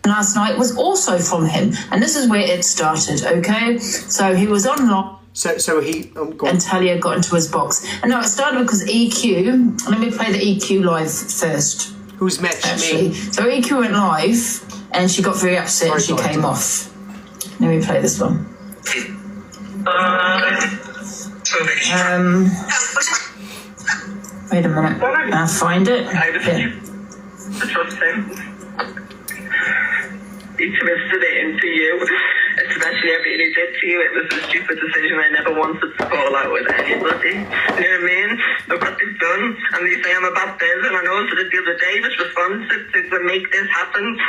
[SPEAKER 5] Last night was also from him. And this is where it started, okay? So he was on lock.
[SPEAKER 1] So he...
[SPEAKER 5] and Talia got into his box. And no, it started because EQ... Let me play the EQ live first.
[SPEAKER 1] Who's Mitch?
[SPEAKER 5] Actually. Me. So EQ went live and she got very upset and she came off. Let me play this one. Wait a minute. I'll find it. Yeah.
[SPEAKER 13] He twisted it into you, especially everything he did to you. It was a stupid decision. I never wanted to fall out with anybody. You know what I mean? Look what they've done, and they say I'm a bad person. And also the other day, was responsive to make this happen.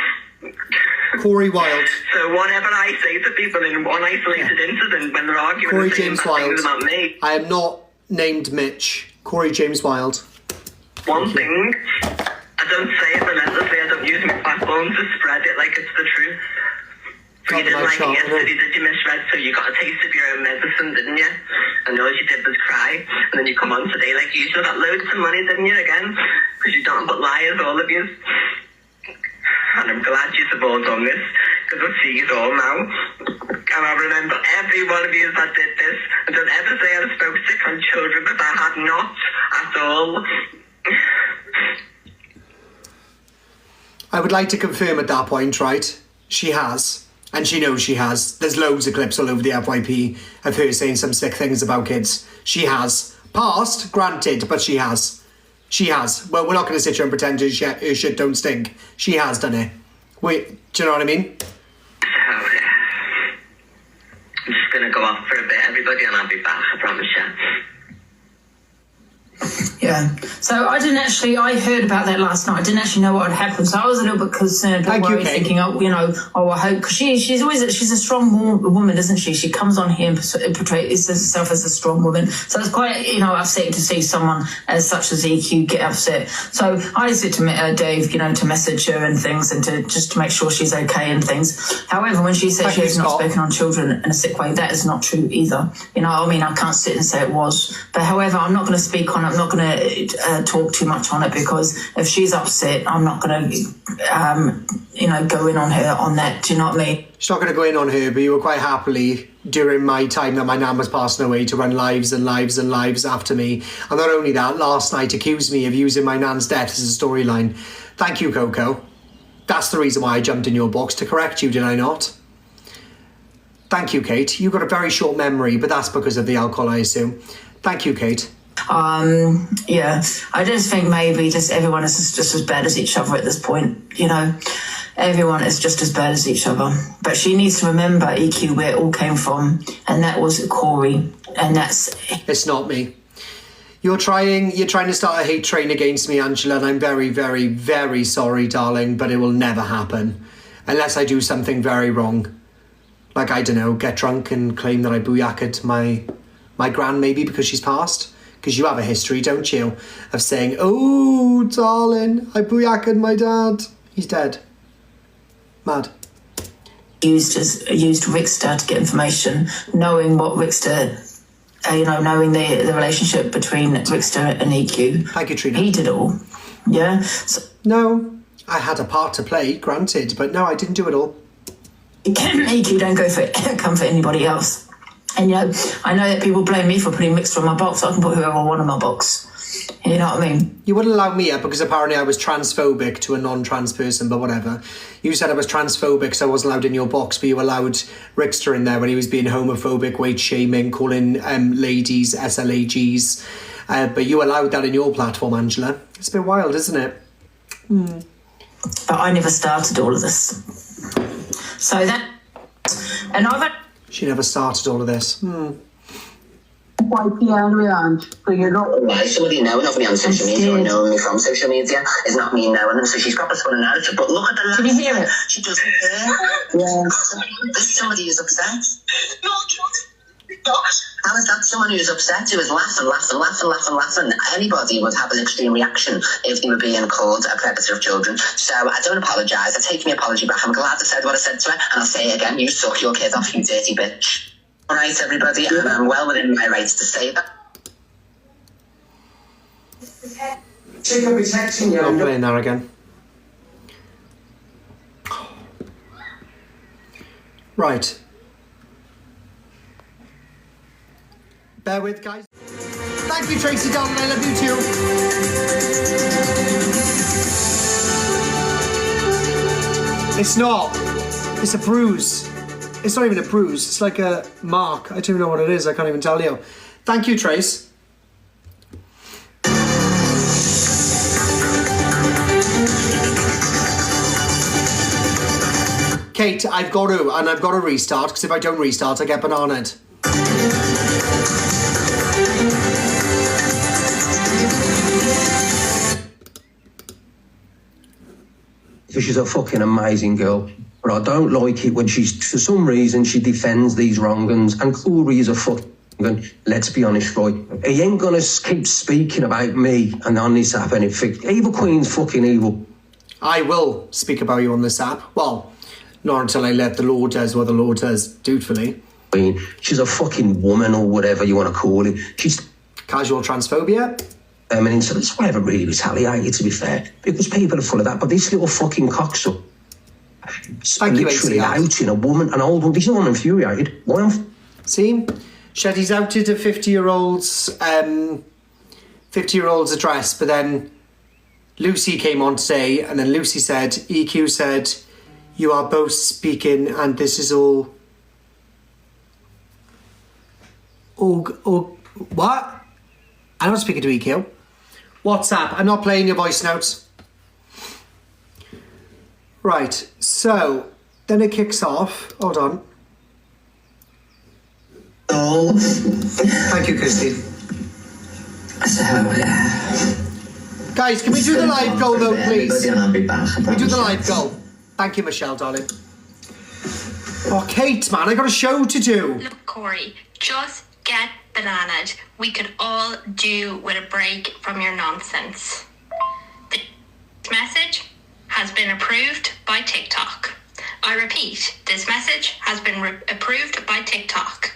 [SPEAKER 1] Corie Wilde.
[SPEAKER 13] So whatever I say to people in one isolated incident when they're arguing
[SPEAKER 1] Corie
[SPEAKER 13] and saying
[SPEAKER 1] James
[SPEAKER 13] bad things
[SPEAKER 1] Wilde.
[SPEAKER 13] about me.
[SPEAKER 1] I am not named Mitch. Corie James Wilde.
[SPEAKER 13] One thing, I don't say it relentlessly. I don't use my platform to spread it like it's the truth. But you didn't like it yesterday, did you, misread? So you got a taste of your own medicine, didn't you? And all you did was cry. And then you come on today like usual, got loads of money, didn't you, again? Because you don't but liars, all of you. And I'm glad you've all done this, because I see you all now. And I remember every one of you that did this. And don't ever say I spoke sick on children, because I had not at all.
[SPEAKER 1] I would like to confirm at that point, right? She has. And she knows she has. There's loads of clips all over the FYP of her saying some sick things about kids. She has. Past, granted, but she has. She has. Well, we're not going to sit here and pretend her shit don't stink. She has done it. Wait, do you know what I mean?
[SPEAKER 13] Oh, yeah. I'm just going to go off for a bit, everybody, and I'll be back, I promise you.
[SPEAKER 5] Yeah. So I heard about that last night. I didn't actually know what had happened. So I was a little bit concerned, worried, thinking, I hope, because she's a strong woman, isn't she? She comes on here and portrays herself as a strong woman. So it's quite, upsetting to see someone as such as EQ get upset. So I said to Dave, to message her and things and to just to make sure she's okay and things. However, when she said she has not spoken on children in a sick way, that is not true either. I can't sit and say it was. But however, I'm not going to speak on it. I'm not going to talk too much on it, because if she's upset, I'm not going to, go in on her on that. Do you know what I mean?
[SPEAKER 1] She's not going to go in on her, but you were quite happily, during my time that my nan was passing away, to run lives and lives and lives after me. And not only that, last night accused me of using my nan's death as a storyline. Thank you, Coco. That's the reason why I jumped in your box, to correct you, did I not? Thank you, Kate. You've got a very short memory, but that's because of the alcohol, I assume. Thank you, Kate.
[SPEAKER 5] Yeah, I just think maybe just everyone is just as bad as each other at this point, you know. Everyone is just as bad as each other. But she needs to remember, EQ, where it all came from, and that was Corie, and that's...
[SPEAKER 1] It's not me. You're trying to start a hate train against me, Angela, and I'm very, very, very sorry, darling, but it will never happen. Unless I do something very wrong. Like, I don't know, get drunk and claim that I booyaked my gran, maybe, because she's passed. Because you have a history, don't you, of saying, oh, darling, I booyaked my dad. He's dead. Mad.
[SPEAKER 5] Used Rickster to get information, knowing what Rickster, knowing the relationship between Rickster and EQ.
[SPEAKER 1] Thank you, Trina.
[SPEAKER 5] He did it all. Yeah? So,
[SPEAKER 1] no, I had a part to play, granted, but no, I didn't do it all.
[SPEAKER 5] EQ don't come for anybody else. And I know that people blame me for putting Rickster in my box. I can put whoever I want in my box. You know what I mean?
[SPEAKER 1] You wouldn't allow me up because apparently I was transphobic to a non-trans person, but whatever. You said I was transphobic, so I wasn't allowed in your box, but you allowed Rickster in there when he was being homophobic, weight-shaming, calling ladies SLAGs. But you allowed that in your platform, Angela. It's a bit wild, isn't it?
[SPEAKER 5] But I never started all of this. So that... And I've had...
[SPEAKER 1] She never started all of this.
[SPEAKER 13] Somebody knowing of me on social media or knowing me from social media is not me knowing them, so she's got to spun a narrative. But look at the
[SPEAKER 5] Can you hear it?
[SPEAKER 13] She doesn't care.
[SPEAKER 4] Yeah.
[SPEAKER 13] This is somebody who's upset. How is that someone who's upset who is laughing? Anybody would have an extreme reaction if they were being called a predator of children. So I don't apologise. I take my apology back. I'm glad I said what I said to her, and I'll say it again. You suck your kid off, you dirty bitch. All right, everybody, and I'm well within my rights to say that.
[SPEAKER 8] Chicken protection,
[SPEAKER 1] I'm not playing that again. Right. Bear with, guys. Thank you, Tracy Darling. I love you too. It's not. It's a bruise. It's not even a bruise. It's like a mark. I don't even know what it is. I can't even tell you. Thank you, Trace. Kate, I've got to restart, because if I don't restart, I get bananaed.
[SPEAKER 8] She's a fucking amazing girl. But I don't like it when for some reason, she defends these wrong-uns. And Corie is a fucking, let's be honest, right? He ain't gonna keep speaking about me and on this app and Evil Queen's fucking evil.
[SPEAKER 1] I will speak about you on this app. Well, not until I let the Lord does what the Lord does, dutifully.
[SPEAKER 8] I mean, she's a fucking woman or whatever you want to call it. She's...
[SPEAKER 1] Casual transphobia?
[SPEAKER 8] And it's whatever really retaliated, to be fair. Because people are full of that. But this little fucking cocksucker... literally outing a woman, an old woman. He's not infuriated. Why?
[SPEAKER 1] See, Shetty's outed a 50-year-old's address, but then Lucy came on today, and then Lucy said, EQ said, you are both speaking, and this is all. What? I'm not speaking to EQ. WhatsApp. I'm not playing your voice notes. Right, so then it kicks off. Hold on.
[SPEAKER 6] Oh.
[SPEAKER 1] Thank you, Christine.
[SPEAKER 6] So,
[SPEAKER 1] guys, can we do the live goal though, please?
[SPEAKER 6] I'll be back.
[SPEAKER 1] Can we do the live goal? Thank you, Michelle, darling. Oh, Kate, man, I got a show to do.
[SPEAKER 14] Look, Corie, just get bananaed. We could all do with a break from your nonsense. This message has been approved by TikTok. I repeat, this message has been approved by TikTok.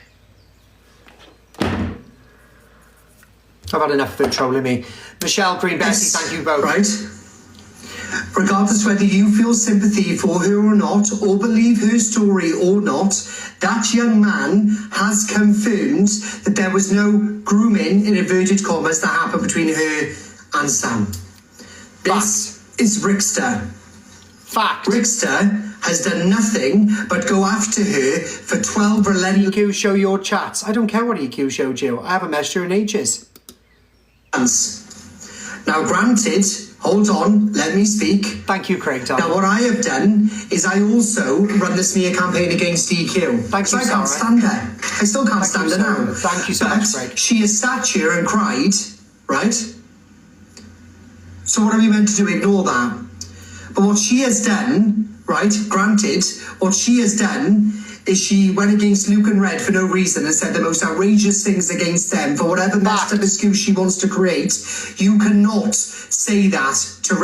[SPEAKER 1] I've had enough of it trolling me. Michelle, Green, Bessie, thank you both.
[SPEAKER 3] Right. Regardless whether you feel sympathy for her or not, or believe her story or not, that young man has confirmed that there was no grooming, in inverted commas, that happened between her and Sam. This is Rickster.
[SPEAKER 1] Fact.
[SPEAKER 3] Rickster has done nothing but go after her for 12 relentless...
[SPEAKER 1] EQ, show your chats. I don't care what EQ showed you. I haven't messaged her in ages.
[SPEAKER 3] Now, granted, hold on, let me speak.
[SPEAKER 1] Thank you, Craig. Darling.
[SPEAKER 3] Now, what I have done is I also run the smear campaign against EQ.
[SPEAKER 1] Thank you,
[SPEAKER 3] I can't stand her. I still can't stand her now.
[SPEAKER 1] Thank you so much, Craig.
[SPEAKER 3] She has sat here and cried, right? So what are we meant to do? Ignore that. But what she has done, right, granted, what she has done is she went against Luke and Red for no reason and said the most outrageous things against them for whatever messed up excuse she wants to create. You cannot say that to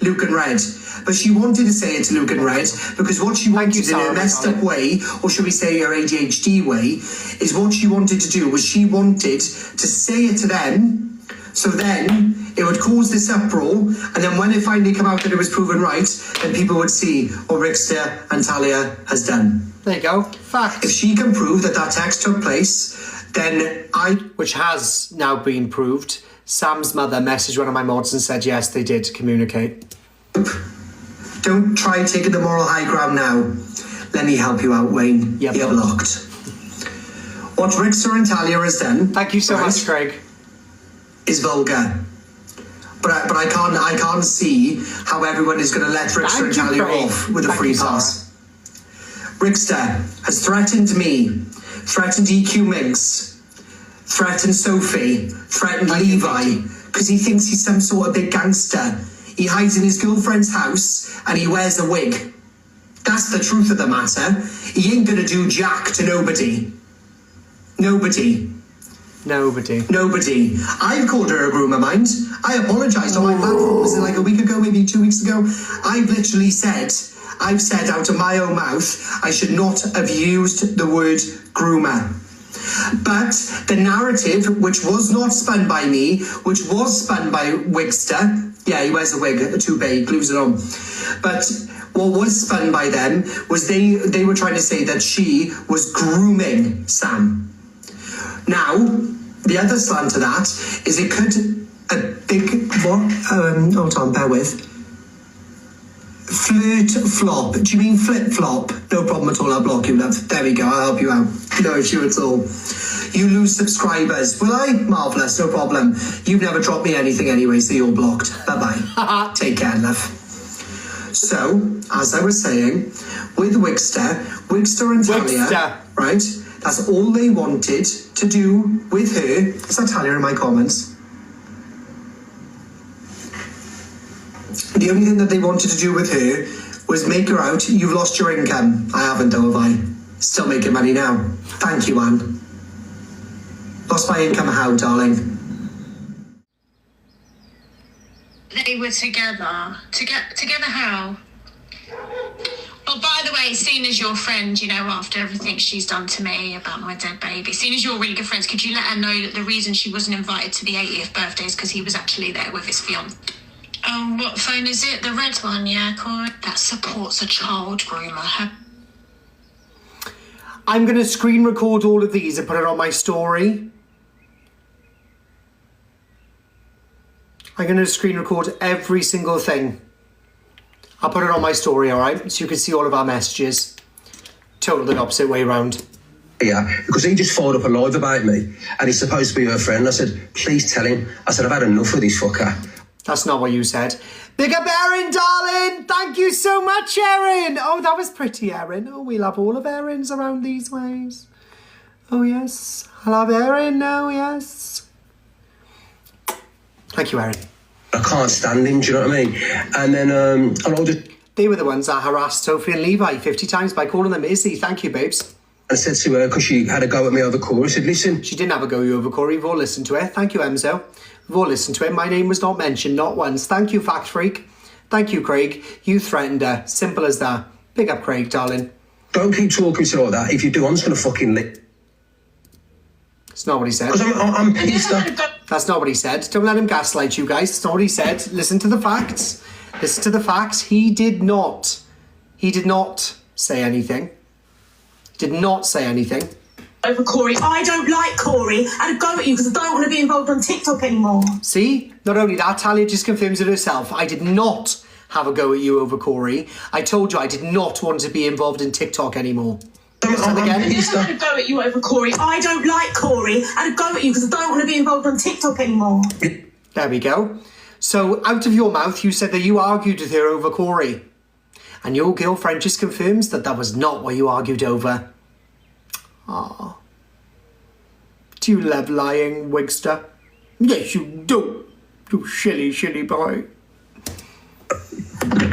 [SPEAKER 3] Luke and Red. But she wanted to say it to Luke and Red because what she wanted in her messed up way, or should we say her ADHD way, is what she wanted to do was she wanted to say it to them. So then it would cause this uproar, and then when it finally came out that it was proven right, then people would see what Rickster and Talia has done.
[SPEAKER 1] There you go. Fact.
[SPEAKER 3] If she can prove that that text took place, then
[SPEAKER 1] Which has now been proved. Sam's mother messaged one of my mods and said, yes, they did communicate.
[SPEAKER 3] Don't try taking the moral high ground now. Let me help you out, Wayne.
[SPEAKER 1] Yep.
[SPEAKER 3] You're blocked. What Rickster and Talia has done...
[SPEAKER 1] Thank you so much, Craig.
[SPEAKER 3] ...is vulgar. But I can't see how everyone is going to let Rickster and Talia off with a free pass. Rickster has threatened me, threatened EQ Minx, threatened Sophie, threatened Levi, because he thinks he's some sort of big gangster. He hides in his girlfriend's house and he wears a wig. That's the truth of the matter. He ain't going to do jack to nobody. Nobody. I've called her a groomer, mind. I apologised on my platform. Was it like a week ago, maybe 2 weeks ago? I've said out of my own mouth, I should not have used the word groomer. But the narrative, which was not spun by me, which was spun by Wigster, yeah, he wears a wig, a toupee, glues it on. But what was spun by them was they were trying to say that she was grooming Sam. Now, the other slant to that is it could hold on, bear with. Flirt flop. Do you mean flip flop? No problem at all. I'll block you, love. There we go. I'll help you out. No issue at all. You lose subscribers. Will I? Marvellous. No problem. You've never dropped me anything anyway, so you're blocked. Bye-bye. Take care, love. So, as I was saying, with Wigster and Talia, right? That's all they wanted to do with her. Is that Talia in my comments? The only thing that they wanted to do with her was make her out, you've lost your income. I haven't though, have I? Still making money now. Thank you, Anne. Lost my income how, darling?
[SPEAKER 14] They were together. Together how? Oh, by the way, seeing as your friend, you know, after everything she's done to me about my dead baby, seeing as you're really good friends, could you let her know that the reason she wasn't invited to the 80th birthday is because he was actually there with his fiancée? Oh, what phone is it? The red one, yeah, Corie? That supports a child groomer.
[SPEAKER 1] I'm going to screen record all of these and put it on my story. I'm going to screen record every single thing. I'll put it on my story, all right? So you can see all of our messages. Total the opposite way around.
[SPEAKER 8] Yeah, because he just fired up a live about me and he's supposed to be her friend. I said, please tell him. I said, I've had enough of this fucker.
[SPEAKER 1] That's not what you said. Big up Erin, darling! Thank you so much, Erin! Oh, that was pretty, Erin. Oh, we love all of Erin's around these ways. Oh, yes. I love Erin now, yes. Thank you, Erin.
[SPEAKER 8] I can't stand him, do you know what I mean? And then
[SPEAKER 1] they were the ones that harassed Sophie and Levi 50 times by calling them Izzy. Thank you, babes.
[SPEAKER 8] I said to her, because she had a go at me over Corie, I said, listen.
[SPEAKER 1] She didn't have a go at you over Corie. We've all listened to it. Thank you, Emzo. We've all listened to it. My name was not mentioned, not once. Thank you, Fact Freak. Thank you, Craig. You threatened her. Simple as that. Big up, Craig, darling.
[SPEAKER 8] Don't keep talking to her like that. If you do, I'm just going to fucking lick.
[SPEAKER 1] That's not what he said.
[SPEAKER 8] Because I'm pissed off.
[SPEAKER 1] That's not what he said. Don't let him gaslight you guys. That's not what he said. Listen to the facts. Listen to the facts. He did not say anything. Did not say anything.
[SPEAKER 15] Over Corie. I don't like Corie. I had a go at you because I don't want to be involved on TikTok anymore.
[SPEAKER 1] See? Not only that, Talia just confirms it herself. I did not have a go at you over Corie. I told you I did not want to be involved in TikTok anymore.
[SPEAKER 15] I never had a go at you over Corie. I don't like Corie. I had a go at you because I don't want to be involved on TikTok anymore.
[SPEAKER 1] There we go. So, out of your mouth, you said that you argued with her over Corie. And your girlfriend just confirms that that was not what you argued over. Ah. Do you love lying, Wigster? Yes, you do. You silly, silly boy.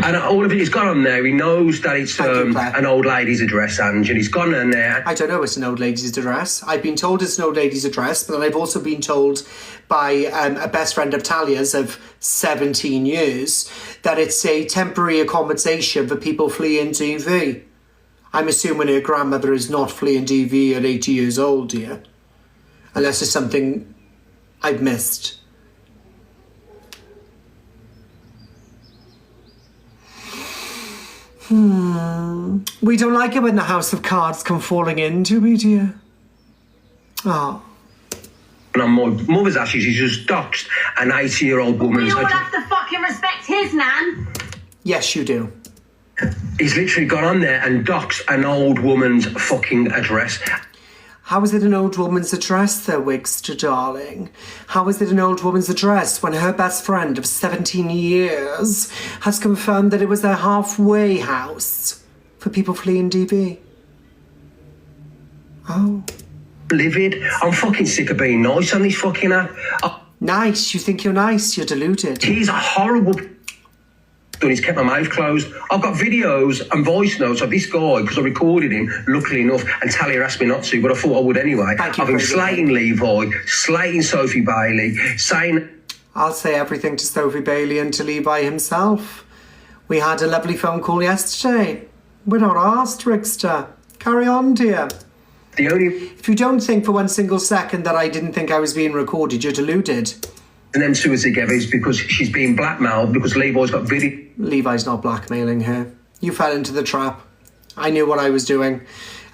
[SPEAKER 8] And all of it, he's gone on there. He knows that it's an old lady's address, Ange, and he's gone on there.
[SPEAKER 1] I don't know it's an old lady's address. I've been told it's an old lady's address, but then I've also been told by a best friend of Talia's of 17 years that it's a temporary accommodation for people fleeing DV. I'm assuming her grandmother is not fleeing DV at 80 years old, dear. Unless it's something I've missed. We don't like it when the house of cards come falling in, do we, dear? Oh.
[SPEAKER 8] And on my mother's ashes, he's just doxed an 80-year-old woman.
[SPEAKER 11] We all have to fucking respect his nan.
[SPEAKER 1] Yes, you do.
[SPEAKER 8] He's literally gone on there and doxed an old woman's fucking address.
[SPEAKER 1] How is it an old woman's address, though, Wigster, darling? How is it an old woman's address when her best friend of 17 years has confirmed that it was their halfway house for people fleeing DV? Oh.
[SPEAKER 8] Livid. I'm fucking sick of being nice on this fucking app.
[SPEAKER 1] Nice? You think you're nice? You're deluded.
[SPEAKER 8] He's a horrible... And he's kept my mouth closed. I've got videos and voice notes of this guy because I recorded him, luckily enough, and Talia asked me not to, but I thought I would anyway. I've been slating Levi, slating Sophie Bailey, saying...
[SPEAKER 1] I'll say everything to Sophie Bailey and to Levi himself. We had a lovely phone call yesterday. We're not asked, Rickster. Carry on, dear. If you don't think for one single second that I didn't think I was being recorded, you're deluded.
[SPEAKER 8] And them two are together is because she's being blackmailed because Levi's got video.
[SPEAKER 1] Levi's not blackmailing her. You fell into the trap. I knew what I was doing,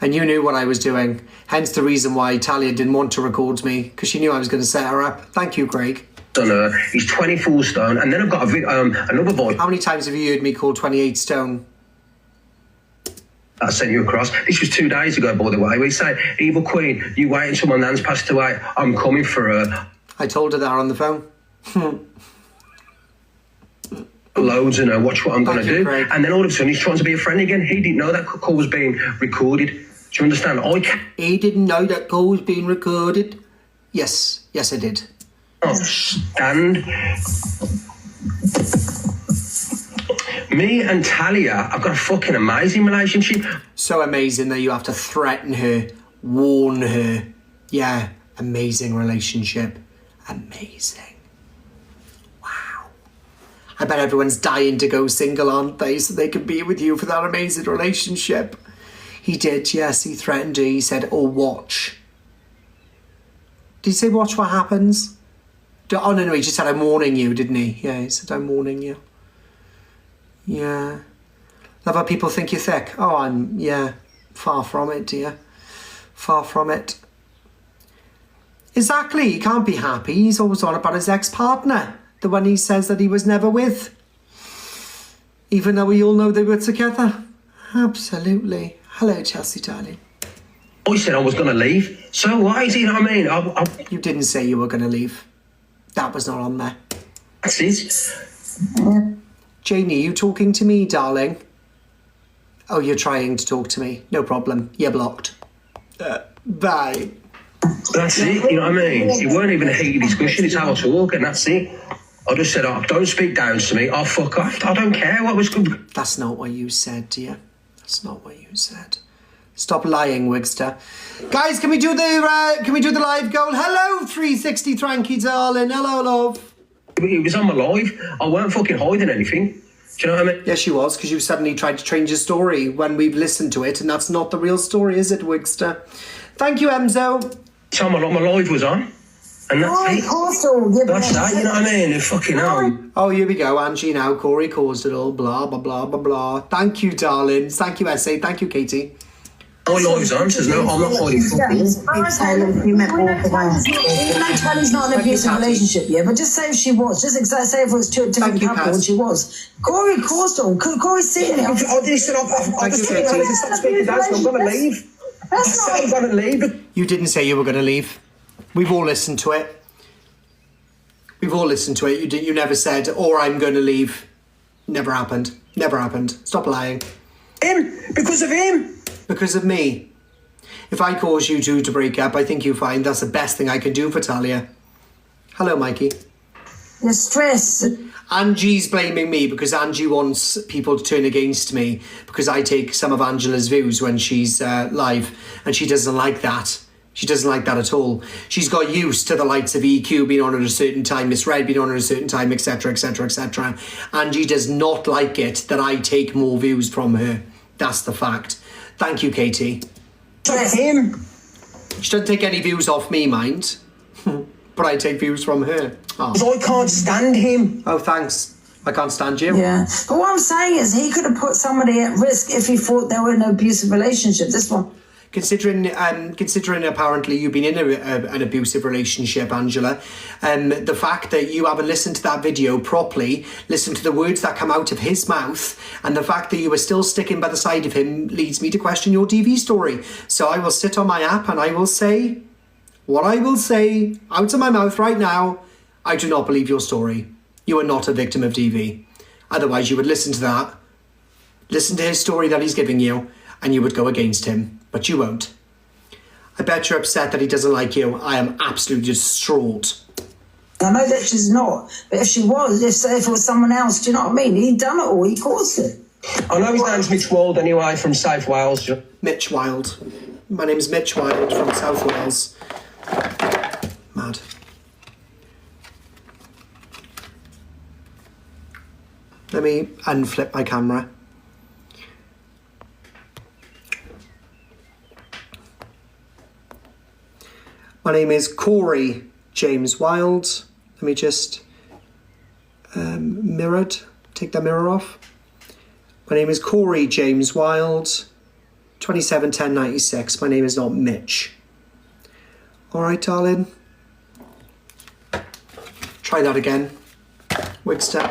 [SPEAKER 1] and you knew what I was doing. Hence the reason why Talia didn't want to record me, because she knew I was going to set her up. Thank you, Craig.
[SPEAKER 8] On her. He's 24 stone, and then I've got another boy.
[SPEAKER 1] How many times have you heard me call 28 stone?
[SPEAKER 8] I sent you across. This was 2 days ago, by the way. We say, Evil Queen, you wait until my nan's passed away. I'm coming for her.
[SPEAKER 1] I told her that on the phone.
[SPEAKER 8] Loads and watch what I'm going to do. Craig. And then all of a sudden he's trying to be a friend again. He didn't know that call was being recorded. Do you understand?
[SPEAKER 1] He didn't know that call was being recorded. Yes, I did.
[SPEAKER 8] Oh, stand. Me and Talia, I've got a fucking amazing relationship.
[SPEAKER 1] So amazing that you have to threaten her, warn her. Yeah, amazing relationship. Amazing. Wow. I bet everyone's dying to go single, aren't they? So they can be with you for that amazing relationship. He did, yes, he threatened her. He said, oh, watch. Did he say watch what happens? Oh, no, he just said, I'm warning you, didn't he? Yeah, he said, I'm warning you. Yeah. Love how people think you're thick. Oh, yeah, far from it, dear. Far from it. Exactly, he can't be happy. He's always on about his ex-partner. The one he says that he was never with. Even though we all know they were together. Absolutely. Hello, Chelsea, darling.
[SPEAKER 8] I said I was going to leave. So why is he, you know what I mean?
[SPEAKER 1] You didn't say you were going to leave. That was not on there.
[SPEAKER 8] That's it.
[SPEAKER 1] Janie, you talking to me, darling? Oh, you're trying to talk to me. No problem. You're blocked. Bye.
[SPEAKER 8] That's it, you know what I mean? It weren't even a heated discussion, it's how I talk, and that's it. I just said, oh, don't speak down to me, oh, fuck off, I don't care what was good.
[SPEAKER 1] That's not what you said, dear. That's not what you said. Stop lying, Wigster. Guys, can we do the live goal? Hello, 360 Tranky, darling. Hello, love.
[SPEAKER 8] It was on my live. I weren't fucking hiding anything. Do you know what I mean?
[SPEAKER 1] Yes, you was, because you suddenly tried to change your story when we've listened to it, and that's not the real story, is it, Wigster? Thank you, Emzo.
[SPEAKER 8] So my live was on, and that's it. That's that, you know what I mean? Fucking hell.
[SPEAKER 1] Oh, here we go, Angie now. Corie caused it all, blah, blah, blah, blah, blah. Thank you, darling. Thank you, Essay. Thank you, Katie.
[SPEAKER 8] My life's answers. No, I'm not hiding fucking.
[SPEAKER 10] Tony's not in an abusive relationship, yeah, but just say if she was, just say if it was two different couple and she was. Corey caused all. Corey's sitting there.
[SPEAKER 8] I just said, I'm going to leave. I'm going to leave.
[SPEAKER 1] You didn't say you were going to leave. We've all listened to it. We've all listened to it. You never said, or I'm going to leave. Never happened. Never happened. Stop lying.
[SPEAKER 8] Him? Because of him?
[SPEAKER 1] Because of me. If I cause you two to break up, I think you find that's the best thing I can do for Talia. Hello, Mikey.
[SPEAKER 10] The stress.
[SPEAKER 1] Angie's blaming me because Angie wants people to turn against me because I take some of Angela's views when she's live, and she doesn't like that. She doesn't like that at all. She's got used to the likes of EQ being on at a certain time, Miss Red being on at a certain time, etc, etc, etc. Angie does not like it that I take more views from her. That's the fact. Thank you, Katie.
[SPEAKER 8] Him.
[SPEAKER 1] She doesn't take any views off me, mind. But I take views from her. Oh.
[SPEAKER 8] I can't stand him.
[SPEAKER 1] Oh, thanks. I can't stand you.
[SPEAKER 10] Yeah. But what I'm saying is he could have put somebody at risk if he thought they were in an abusive relationship. This one.
[SPEAKER 1] Considering apparently you've been in an abusive relationship, Angela, the fact that you haven't listened to that video properly, listened to the words that come out of his mouth, and the fact that you were still sticking by the side of him leads me to question your DV story. So I will sit on my app and I will say what I will say out of my mouth right now. I do not believe your story. You are not a victim of DV. Otherwise you would listen to that, listen to his story that he's giving you, and you would go against him. But you won't. I bet you're upset that he doesn't like you. I am absolutely distraught.
[SPEAKER 10] I know that she's not, but if she was, if it was someone else, do you know what I mean? He'd done it all, he caused it.
[SPEAKER 8] I know his name's Mitch Wilde anyway, from South Wales.
[SPEAKER 1] Mitch Wilde. My name's Mitch Wilde from South Wales. Mad. Let me unflip my camera. My name is Corie James Wilde. Let me just take the mirror off. My name is Corie James Wilde, 271096. My name is not Mitch. All right, darling. Try that again. Wigster.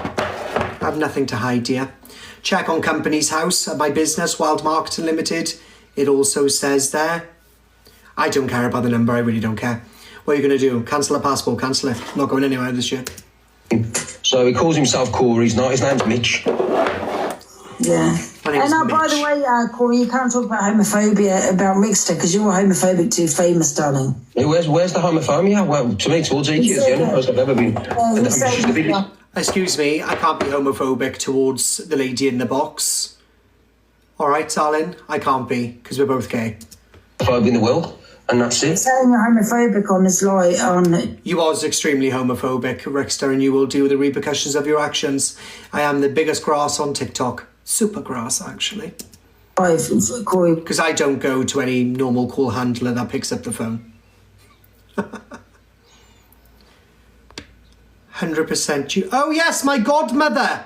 [SPEAKER 1] I have nothing to hide, dear. Check on Company's House at my business, Wild Marketing Limited. It also says there. I don't care about the number, I really don't care. What are you going to do? Cancel a passport, cancel it. I'm not going anywhere this year.
[SPEAKER 8] So he calls himself Corey, he's not, his name's Mitch.
[SPEAKER 10] Yeah. And by the way, Corie, you can't talk about homophobia about Rickster because you're homophobic too famous, darling.
[SPEAKER 8] Hey, where's the homophobia? Well, to me, towards EQ is the only person I've ever been.
[SPEAKER 1] Excuse me, I can't be homophobic towards the lady in the box. All right, darling? I can't be, because we're both gay.
[SPEAKER 8] Homophobic in the world, and that's it.
[SPEAKER 10] Saying you're homophobic on this lie, on
[SPEAKER 1] You was extremely homophobic, Rickster, and you will deal with the repercussions of your actions. I am the biggest grass on TikTok. Super grass, actually. Because I don't go to any normal call handler that picks up the phone. 100% you. Oh, yes, my godmother.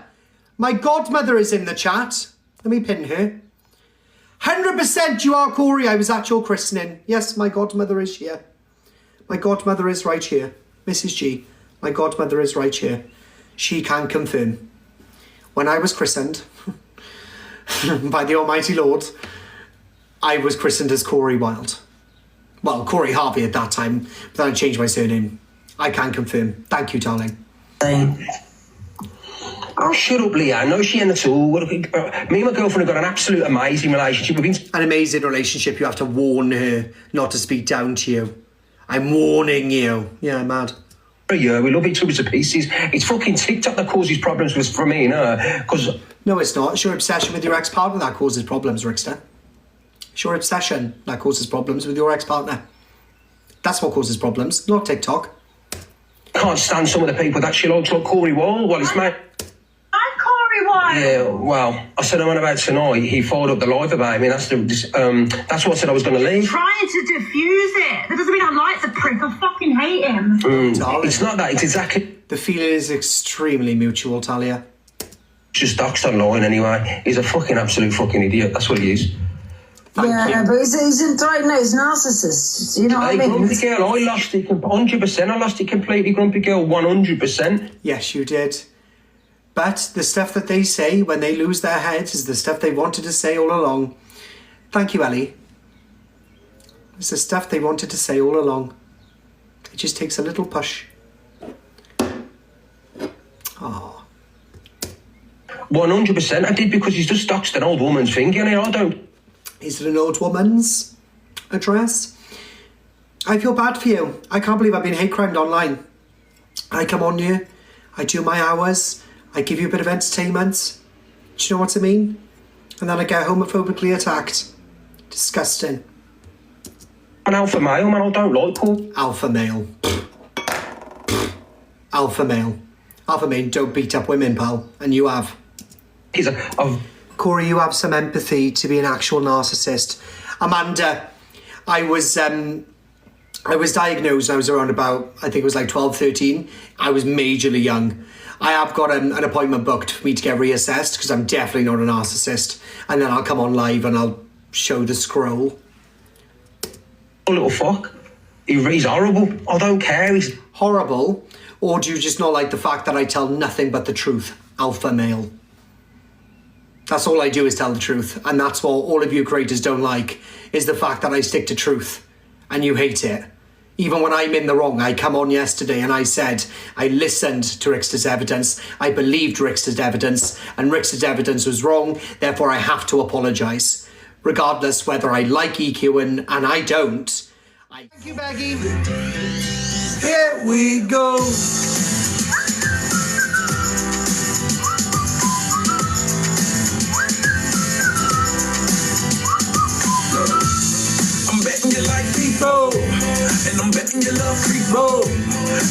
[SPEAKER 1] My godmother is in the chat. Let me pin her. 100% you are, Corie. I was at your christening. Yes, my godmother is here. My godmother is right here. Mrs. G. My godmother is right here. She can confirm. When I was christened by the Almighty Lord, I was christened as Corie Wilde. Well, Corie Harvey at that time, but then I changed my surname. I can confirm. Thank you, darling.
[SPEAKER 8] Oh, shut up, Leah. No, she ain't at all. Me and my girlfriend have got an absolute amazing relationship.
[SPEAKER 1] An amazing relationship. You have to warn her not to speak down to you. I'm warning you. Yeah, I'm mad.
[SPEAKER 8] Yeah, we love each other to pieces. It's fucking TikTok that causes problems for me and her.
[SPEAKER 1] No, it's not. It's your obsession with your ex-partner that causes problems, Rickster. It's your obsession that causes problems with your ex-partner. That's what causes problems, not TikTok.
[SPEAKER 8] Can't stand some of the people that she likes, like Corie Wilde. Well, it's mate.
[SPEAKER 11] I'm Corie Wilde.
[SPEAKER 8] Yeah, well, I said I'm on about tonight. He followed up the live about me. That's what I said I was going to leave.
[SPEAKER 11] Trying to diffuse it. That doesn't mean I like the prick. I fucking hate him.
[SPEAKER 8] It's not that. It's exactly.
[SPEAKER 1] The feeling is extremely mutual, Talia.
[SPEAKER 8] Just doxed online anyway. He's a fucking absolute fucking idiot. That's what he is.
[SPEAKER 10] But he's entitled, he's narcissist. You know what I mean?
[SPEAKER 8] Grumpy girl, I lost it 100%. I lost it completely, Grumpy girl, 100%.
[SPEAKER 1] Yes, you did. But the stuff that they say when they lose their heads is the stuff they wanted to say all along. Thank you, Ellie. It's the stuff they wanted to say all along. It just takes a little push. Oh.
[SPEAKER 8] 100% I did, because he's just doxed an old woman's thing, and I don't.
[SPEAKER 1] Is it an old woman's address? I feel bad for you. I can't believe I've been hate crimed online. I come on you, I do my hours, I give you a bit of entertainment. Do you know what I mean? And then I get homophobically attacked. Disgusting.
[SPEAKER 8] An alpha male, man, I don't like Paul.
[SPEAKER 1] Alpha male. Alpha male. Alpha male don't beat up women, pal. And you have. Corie, you have some empathy to be an actual narcissist. Amanda, I was diagnosed, I was around about, I think it was like 12, 13. I was majorly young. I have got an appointment booked for me to get reassessed, because I'm definitely not a narcissist. And then I'll come on live and I'll show the scroll.
[SPEAKER 8] Oh, little fuck. He's horrible. I don't care. He's
[SPEAKER 1] horrible. Or do you just not like the fact that I tell nothing but the truth? Alpha male. That's all I do, is tell the truth. And that's what all of you creators don't like, is the fact that I stick to truth. And you hate it. Even when I'm in the wrong, I come on yesterday and I said, I listened to Rickster's evidence, I believed Rickster's evidence, and Rickster's evidence was wrong, therefore I have to apologise. Regardless whether I like EQ and I don't. Thank you, Beggy. Here we go.
[SPEAKER 16] I'm betting you like people, and I'm betting you love people,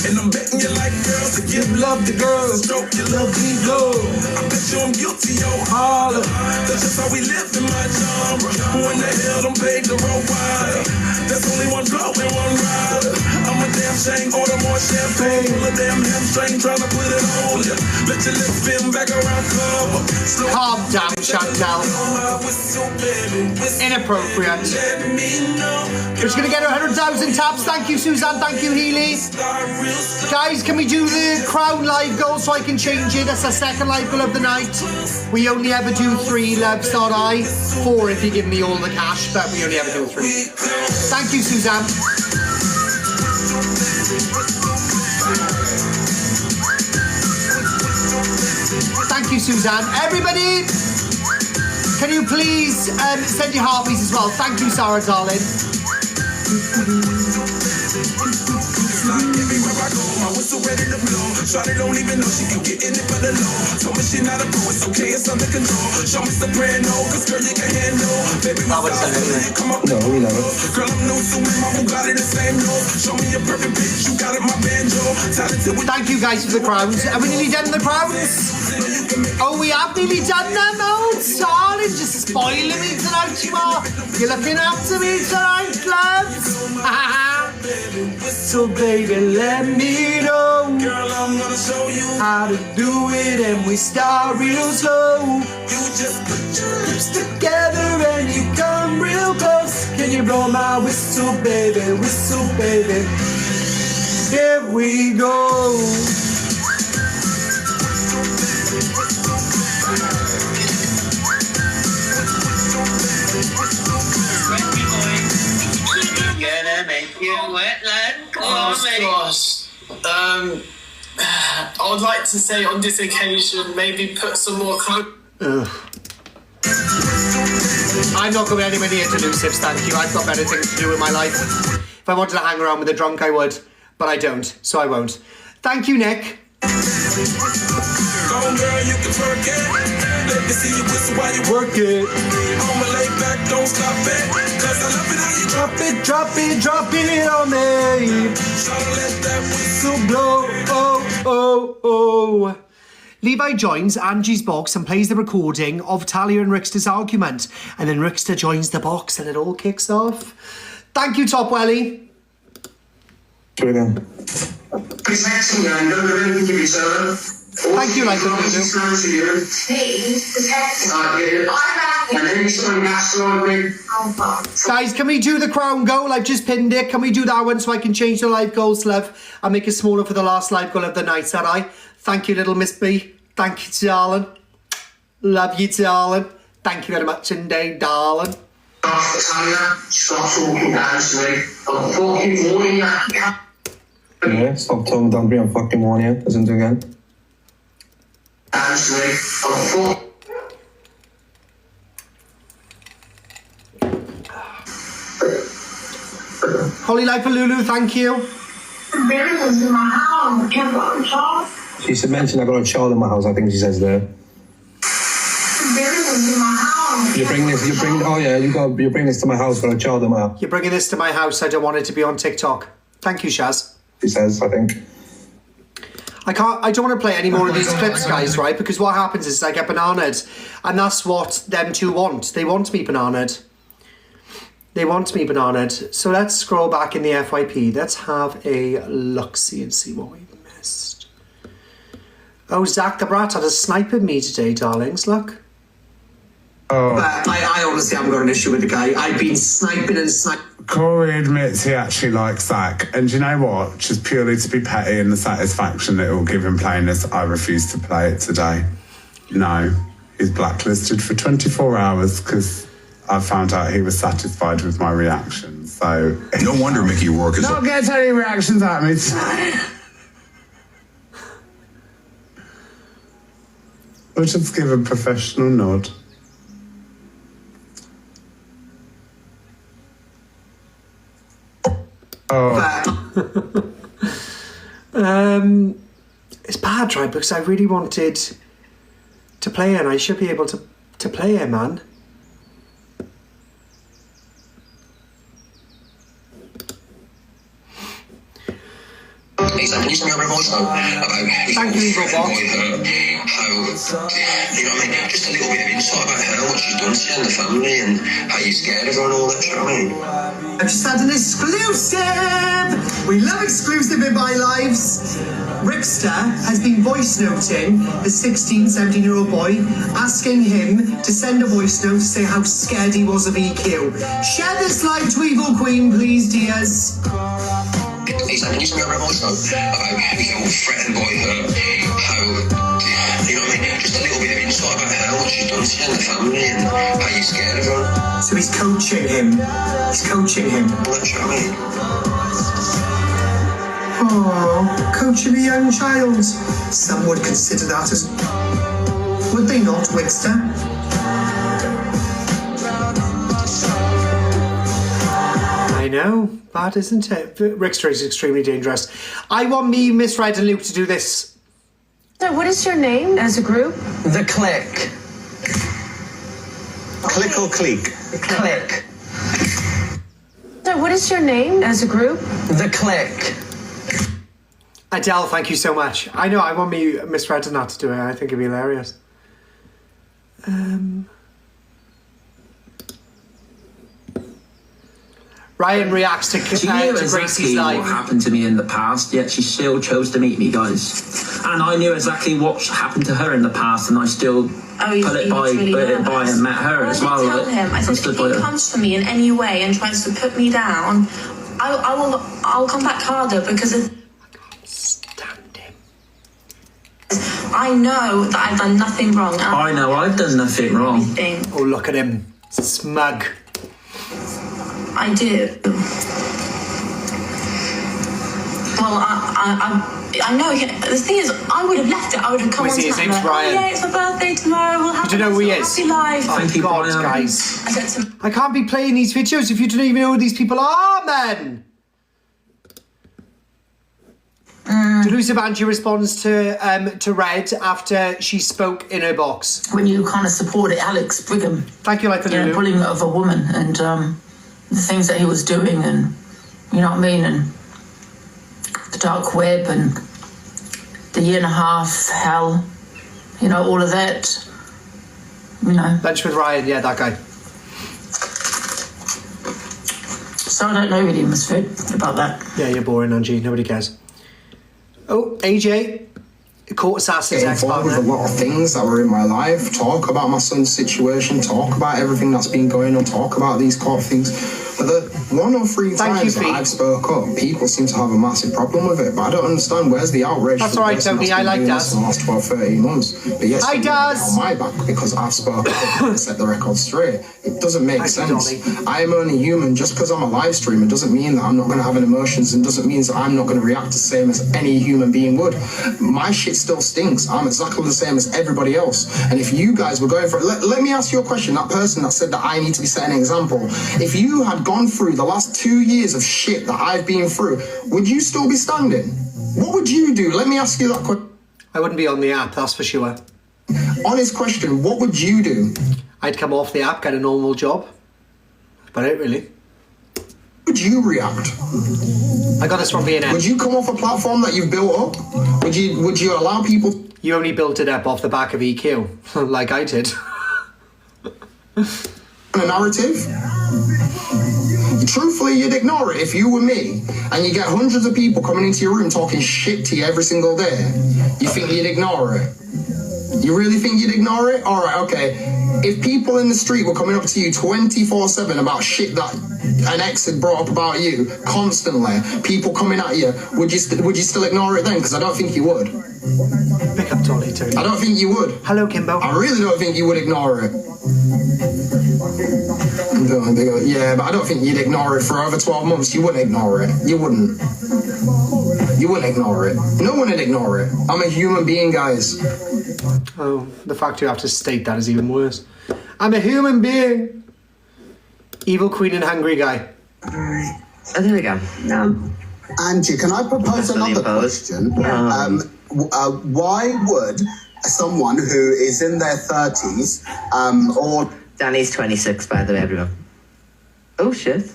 [SPEAKER 16] and I'm betting you like girls to give love to girls, stroke your love people. I bet you I'm guilty, yo, holler. That's just how we live in my genre. Who in the hell done paved the road wider? There's only one blow and one rider. I'm a damn shame, order more champagne. Pull a damn hamstring, tryna put it on ya. Let your lips spin back around cover.
[SPEAKER 1] Calm down, Chantal. Inappropriate. We're just gonna get 100,000 taps. Thank you, Suzanne. Thank you, Healy. Guys, can we do the crown live goal so I can change it? That's the second live goal of the night. We only ever do 3, loves, not I. 4 if you give me all the cash, but we only ever do 3. Thank you, Suzanne. Thank you, Suzanne. Everybody, can you please send your heartbeats as well? Thank you, Sarah, darling.
[SPEAKER 16] Everywhere I go, my whistle ready to blow. Shawty don't even know she can get in it for the low. Told me she not a pro, it's okay, it's under control. Show me soprano, cause girl you can handle. Baby, my style, come up.
[SPEAKER 8] No, we love it.
[SPEAKER 16] Girl, I'm new, so my Bugatti the same note. Show me a perfect bitch, you got it, my banjo. Talented with.
[SPEAKER 1] Thank you guys for the crowns. Have we nearly done the crowns? Oh, we have nearly done them. Oh, darling, just spoiling me tonight, you are. You're looking after me tonight, loves. So baby, let me know.
[SPEAKER 16] Girl, I'm gonna show you
[SPEAKER 1] how to do it, and we start real slow.
[SPEAKER 16] You just put your
[SPEAKER 1] lips together and you come real close. Can you blow my whistle, baby? Whistle, baby. Here we go.
[SPEAKER 17] Gonna make you wetland
[SPEAKER 18] I would like to say on this occasion, maybe put some more clothes.
[SPEAKER 1] I'm not going anywhere near delusives, thank you. I've got better things to do with my life. If I wanted to hang around with a drunk, I would. But I don't, so I won't. Thank you, Nick.
[SPEAKER 16] Go girl, you can twerk it. Let me see you whistle while you
[SPEAKER 1] work it.
[SPEAKER 16] I'ma lay back, don't stop it. Cause I love it how you
[SPEAKER 1] drop it, drop it, drop it on me.
[SPEAKER 16] So let that whistle
[SPEAKER 1] blow. Oh, oh, oh. Levi joins Angie's box and plays the recording of Talia and Rickster's argument. And then Rickster joins the box and it all kicks off. Thank you, Top Welly.
[SPEAKER 16] Thank
[SPEAKER 1] you, like
[SPEAKER 16] I
[SPEAKER 3] And then someone gaslighting.
[SPEAKER 1] Guys, can we do the crown goal? I've just pinned it. Can we do that one so I can change the live goals, love, and make it smaller for the last live goal of the night, alright? Thank you, little Miss B. Thank you, darling. Love you, darling. Thank you very much indeed, darling.
[SPEAKER 3] Stop talking down to me. I'm fucking warning you.
[SPEAKER 8] Yeah, stop talking down to me, I'm fucking warning you. Listen to it again.
[SPEAKER 3] Down to me. I'm fucking...
[SPEAKER 1] Holy Life for Lulu, thank you.
[SPEAKER 8] She said, mention I got a child in my house, I think she says there. You bring this to my house, got a child in my house.
[SPEAKER 1] You're bringing this to my house, I don't want it to be on TikTok. Thank you, Shaz.
[SPEAKER 8] She says, I think.
[SPEAKER 1] I don't want to play any more of these clips, guys, right? Because what happens is I get bananaed, and that's what them two want. They want me bananaed. They want me bananaed. So let's scroll back in the FYP. Let's have a look-see and see what we've missed. Oh, Zach the Brat had a sniper me today, darlings. Look.
[SPEAKER 3] Oh. I honestly haven't got an issue with the guy. I've been sniping and sniping.
[SPEAKER 19] Corey admits he actually likes Zach, and do you know what? Just purely to be petty and the satisfaction that it will give him playing this, I refuse to play it today. No, he's blacklisted for 24 hours because I found out he was satisfied with my reaction. So
[SPEAKER 20] no wonder Mickey Rourke is
[SPEAKER 19] not get any reactions at me today. We'll just give a professional nod.
[SPEAKER 1] Oh. It's bad, right? Because I really wanted to play it, and I should be able to play it, man.
[SPEAKER 8] Thank you, Evil Box.
[SPEAKER 1] How,
[SPEAKER 8] you know what I mean? Just a little bit of insight about her, what she's done to you and the family, and how you scared of her and all that, you know what I mean?
[SPEAKER 3] I've just had an exclusive! We love exclusive in my lives. Rickster has been voice noting the 16, 17-year-old boy, asking him to send a voice note to say how scared he was of EQ. Share this live to Evil Queen, please, dears.
[SPEAKER 8] He's having you a voice note about how you feel threatened by her, how, you know what I mean? Just a little bit of insight about her, what she's done to you and the family, and how you scared of her.
[SPEAKER 3] So he's coaching him. He's coaching him.
[SPEAKER 8] That's what I mean.
[SPEAKER 3] Oh, coaching a young child. Some would consider that as... Would they not, Wickster?
[SPEAKER 1] I know, bad, isn't it? Rickster is extremely dangerous. I want me, Miss Red and Luke to do this.
[SPEAKER 21] So what is your name as a group?
[SPEAKER 6] The Click.
[SPEAKER 19] Click or click?
[SPEAKER 6] Click.
[SPEAKER 21] So what is your name as a group?
[SPEAKER 6] The Click.
[SPEAKER 1] Adele, thank you so much. I know, I want me, Miss Red and that to do it. I think it'd be hilarious. Ryan reacts to
[SPEAKER 22] She knew
[SPEAKER 1] Gracie's
[SPEAKER 22] exactly
[SPEAKER 1] life.
[SPEAKER 22] what happened to me in the past, yet she still chose to meet me, guys. And I knew exactly what happened to her in the past, and I still put it by and met her as well.
[SPEAKER 14] I did tell him, I said, if he comes for me in any way and tries to put me down, I'll come back harder because I can't stand him. I know that I've done nothing wrong.
[SPEAKER 22] I know I've done nothing wrong.
[SPEAKER 1] Oh, look at him. Smug.
[SPEAKER 14] I do. Well, I know. The thing is, I would have left it. I would have come on to
[SPEAKER 1] his name's
[SPEAKER 14] that.
[SPEAKER 1] Ryan.
[SPEAKER 14] Oh, yeah, it's my birthday tomorrow. We'll have
[SPEAKER 1] You don't know who he is?
[SPEAKER 14] happy life.
[SPEAKER 1] Oh, God, guys.
[SPEAKER 14] I said to
[SPEAKER 1] I can't be playing these videos if you don't even know who these people are, man. Delusive Angie responds to Red after she spoke in her box.
[SPEAKER 15] When you kind of supported Alex Brigham.
[SPEAKER 1] Thank you, like
[SPEAKER 15] the bullying of a woman and the things that he was doing, and you know what I mean, and the dark web and the year and a half hell, you know, all of that, you know.
[SPEAKER 1] Lunch with Ryan, yeah, that guy.
[SPEAKER 15] So I don't know really, Misfit, about that.
[SPEAKER 1] Yeah, you're boring, Angie. Nobody cares. Oh, AJ. Court Sass's
[SPEAKER 7] involved with a lot of things that were in my life, talk about my son's situation, talk about everything that's been going on, talk about these court things. But the 1 or 3 times that I've spoke up, people seem to have a massive problem with it. But I don't understand, where's the outrage?
[SPEAKER 1] That's all right, Tony. I like that.
[SPEAKER 7] In the last 12, 13 months. But yes,
[SPEAKER 1] hi, Daz.
[SPEAKER 7] On my back because I've spoken up and set the record straight. It doesn't make sense. I am only human. Just because I'm a live streamer doesn't mean that I'm not going to have any emotions, and doesn't mean that I'm not going to react the same as any human being would. My shit still stinks. I'm exactly the same as everybody else. And if you guys were going for it, let me ask you a question. That person that said that I need to be setting an example. If you had gone through the last 2 years of shit that I've been through, would you still be standing? What would you do? Let me ask you that question.
[SPEAKER 1] I wouldn't be on the app, that's for sure.
[SPEAKER 7] Honest question, what would you do?
[SPEAKER 1] I'd come off the app, get a normal job. But it really.
[SPEAKER 7] Would you react?
[SPEAKER 1] I got this from B&M.
[SPEAKER 7] Would you come off a platform that you've built up? Would you allow people?
[SPEAKER 1] You only built it up off the back of EQ, like I did.
[SPEAKER 7] A narrative? Truthfully, you'd ignore it if you were me, and you get hundreds of people coming into your room talking shit to you every single day. You think you'd ignore it? You really think you'd ignore it? All right, okay. If people in the street were coming up to you 24/7 about shit that an ex had brought up about you constantly, people coming at you, would you still ignore it then? Because I don't think you would.
[SPEAKER 1] Pick up Tony, Tony.
[SPEAKER 7] I don't think you would.
[SPEAKER 1] Hello, Kimbo.
[SPEAKER 7] I really don't think you would ignore it. Yeah, but I don't think you'd ignore it for over 12 months. You wouldn't ignore it. You wouldn't. You wouldn't ignore it. No one would ignore it. I'm a human being, guys.
[SPEAKER 1] Oh, the fact you have to state that is even worse. I'm a human being. Evil queen and hungry guy.
[SPEAKER 6] Alright. Oh, there we go. No.
[SPEAKER 20] Angie, can I propose another question? Why would someone who is in their 30s or...
[SPEAKER 6] Danny's 26, by the way, everyone. Oh, shit.